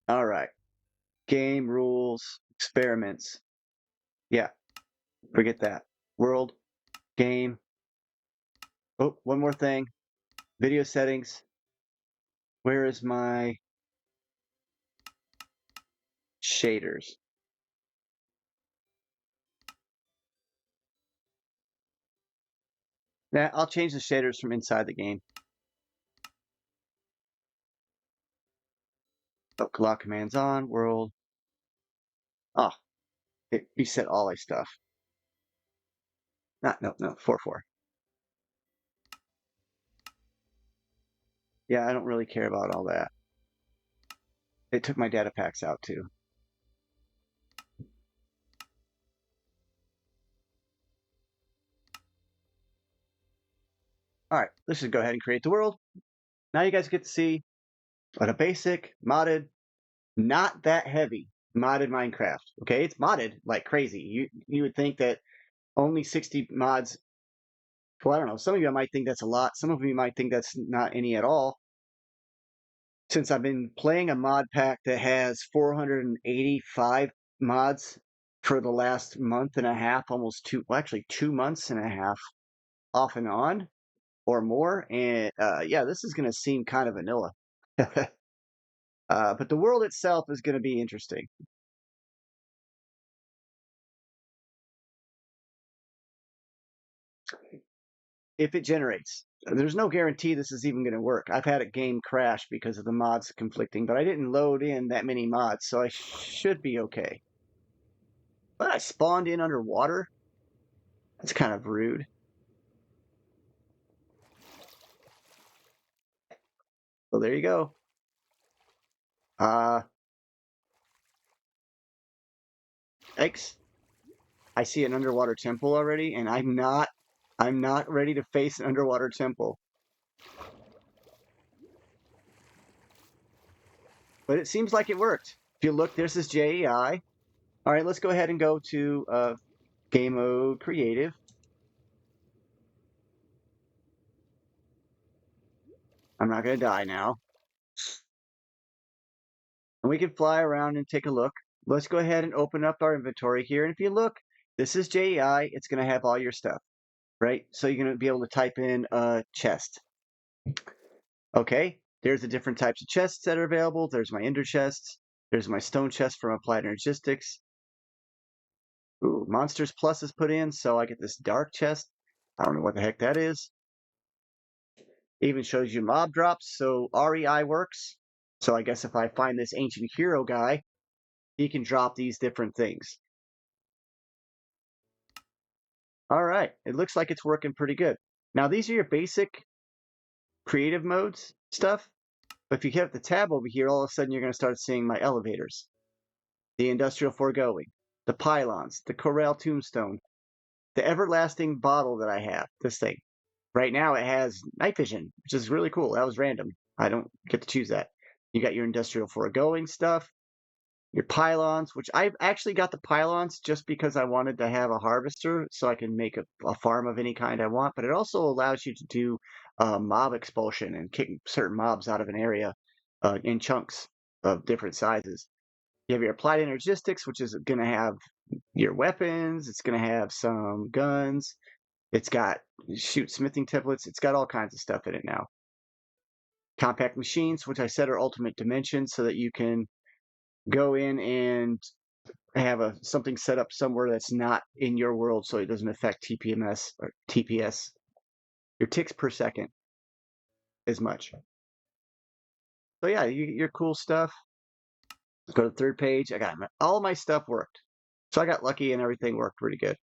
Speaker 1: All right. Game rules, experiments. Yeah, forget that. World, game. Oh, one more thing. Video settings. Where is my shaders? Now, I'll change the shaders from inside the game. Oh, lock commands on, world. Oh, it reset all my stuff. No, 4-4. Yeah, I don't really care about all that. It took my data packs out too. All right, let's just go ahead and create the world. Now you guys get to see what a basic, modded, not that heavy modded Minecraft. Okay, it's modded like crazy. You would think that only 60 mods. Well, I don't know. Some of you might think that's a lot. Some of you might think that's not any at all. Since I've been playing a mod pack that has 485 mods for the last month and a half, almost actually 2 months and a half, off and on or more. And yeah, this is going to seem kind of vanilla. But the world itself is going to be interesting. If it generates. There's no guarantee this is even going to work. I've had a game crash because of the mods conflicting, but I didn't load in that many mods, so I should be okay. But I spawned in underwater? That's kind of rude. So there you go. Thanks. I see an underwater temple already, and I'm not ready to face an underwater temple. But it seems like it worked. If you look, there's this JEI. All right, let's go ahead and go to game mode creative. I'm not going to die now. And we can fly around and take a look. Let's go ahead and open up our inventory here. And if you look, this is JEI. It's going to have all your stuff, right? So you're going to be able to type in a chest. Okay, there's the different types of chests that are available. There's my ender chests. There's my stone chest from Applied Energistics. Ooh, Monsters Plus is put in, so I get this dark chest. I don't know what the heck that is. It even shows you mob drops, so REI works. So I guess if I find this ancient hero guy, he can drop these different things. All right, it looks like it's working pretty good. Now these are your basic creative modes stuff, but if you hit the tab over here, all of a sudden you're going to start seeing my elevators, the industrial foregoing, the pylons, the corral tombstone, the everlasting bottle that I have, this thing. Right now it has night vision, which is really cool. That was random. I don't get to choose that. You got your industrial foregoing stuff, your pylons, which I've actually got the pylons just because I wanted to have a harvester so I can make a farm of any kind I want, but it also allows you to do mob expulsion and kick certain mobs out of an area in chunks of different sizes. You have your applied energistics, which is going to have your weapons, it's going to have some guns, it's got shoot smithing templates, it's got all kinds of stuff in it now. Compact machines, which I said are ultimate dimensions, so that you can go in and have something set up somewhere that's not in your world, so it doesn't affect TPMS or TPS. Your ticks per second as much. So yeah, your cool stuff. Let's go to the third page. I got all my stuff worked, so I got lucky and everything worked pretty good.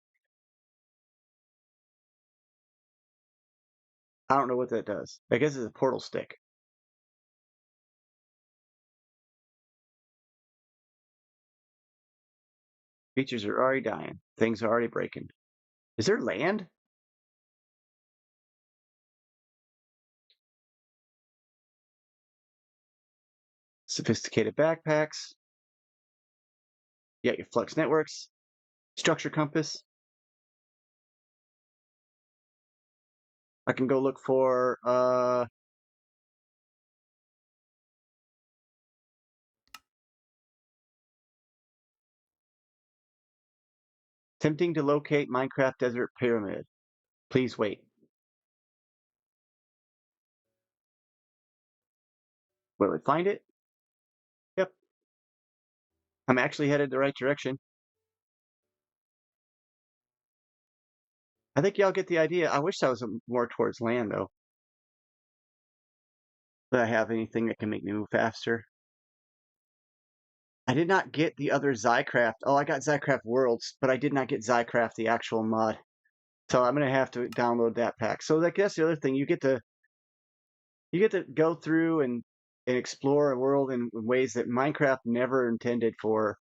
Speaker 1: I don't know what that does. I guess it's a portal stick. Features are already dying. Things are already breaking. Is there land? Sophisticated backpacks. You got your flux networks. Structure compass. I can go look for attempting to locate Minecraft Desert Pyramid. Please wait. Will it find it? Yep. I'm actually headed the right direction. I think y'all get the idea. I wish I was more towards land, though. But I have anything that can make me move faster. I did not get the other Zycraft. Oh, I got Zycraft Worlds, but I did not get Zycraft, the actual mod. So I'm gonna have to download that pack. So I guess the other thing you get to go through and explore a world in ways that Minecraft never intended for.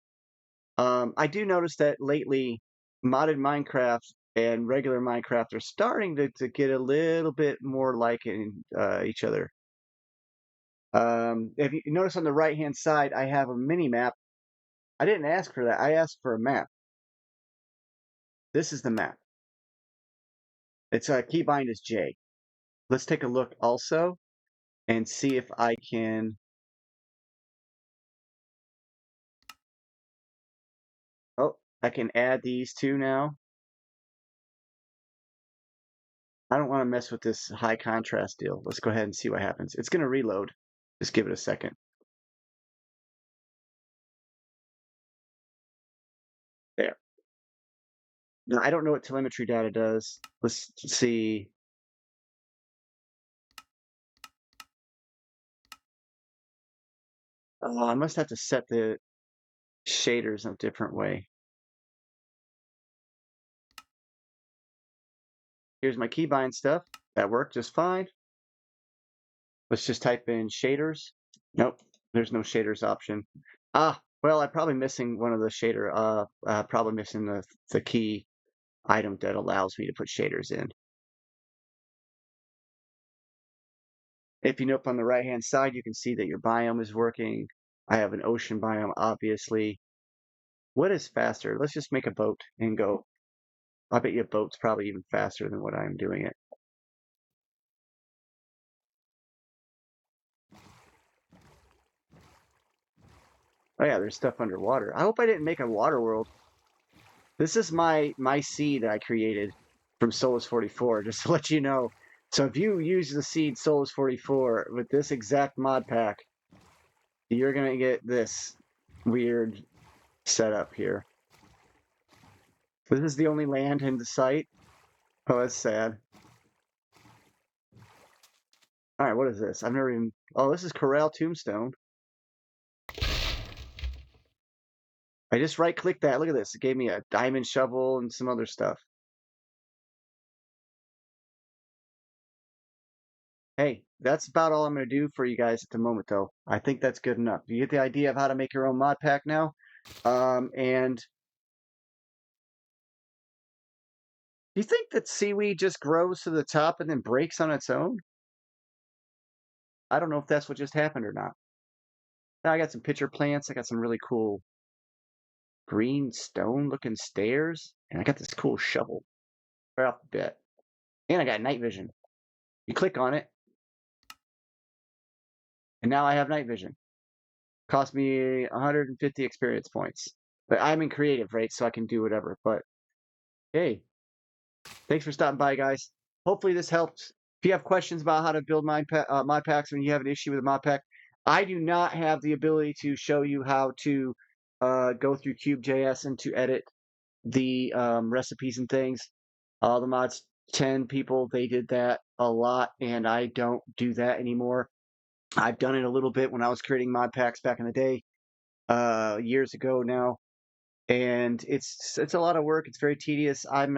Speaker 1: I do notice that lately, modded Minecraft and regular Minecraft are starting to get a little bit more like each other. If you notice on the right hand side, I have a mini map. I didn't ask for that. I asked for a map. This is the map. It's keybind is J. Let's take a look also and see if I can. Oh, I can add these two now. I don't want to mess with this high contrast deal. Let's go ahead and see what happens. It's going to reload. Just give it a second. There. Now, I don't know what telemetry data does. Let's see. Oh, I must have to set the shaders in a different way. Here's my keybind stuff. That worked just fine. Let's just type in shaders. Nope, there's no shaders option. Well, I'm probably missing one of the shader, probably missing the key item that allows me to put shaders in. If you note on the right-hand side, you can see that your biome is working. I have an ocean biome, obviously. What is faster? Let's just make a boat and go. I bet you a boat's probably even faster than what I'm doing it. Oh yeah, there's stuff underwater. I hope I didn't make a water world. This is my seed that I created from Solus 44, just to let you know. So if you use the seed Solus 44 with this exact mod pack, you're gonna get this weird setup here. This is the only land in the site. Oh, that's sad. All right, what is this? I've never even. Oh, this is Corral Tombstone. I just right-clicked that. Look at this. It gave me a diamond shovel and some other stuff. Hey, that's about all I'm going to do for you guys at the moment, though. I think that's good enough. You get the idea of how to make your own mod pack now. And do you think that seaweed just grows to the top and then breaks on its own? I don't know if that's what just happened or not. Now I got some pitcher plants. I got some really cool green stone looking stairs, and I got this cool shovel right off the bat. And I got night vision. You click on it, and now I have night vision. Cost me 150 experience points. But I'm in creative, right? So I can do whatever. But hey, thanks for stopping by, guys. Hopefully this helps. If you have questions about how to build mod packs when you have an issue with a mod pack, I do not have the ability to show you how to go through Cube.js and to edit the recipes and things. All the mods 10 people, they did that a lot, and I don't do that anymore. I've done it a little bit when I was creating mod packs back in the day, years ago now, and it's a lot of work. It's very tedious. I don't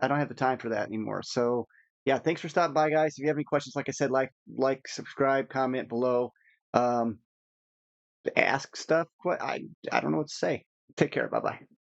Speaker 1: have the time for that anymore. So yeah, thanks for stopping by, guys. If you have any questions, like I said, subscribe, comment below, um, ask stuff. I don't know what to say. Take care. Bye bye.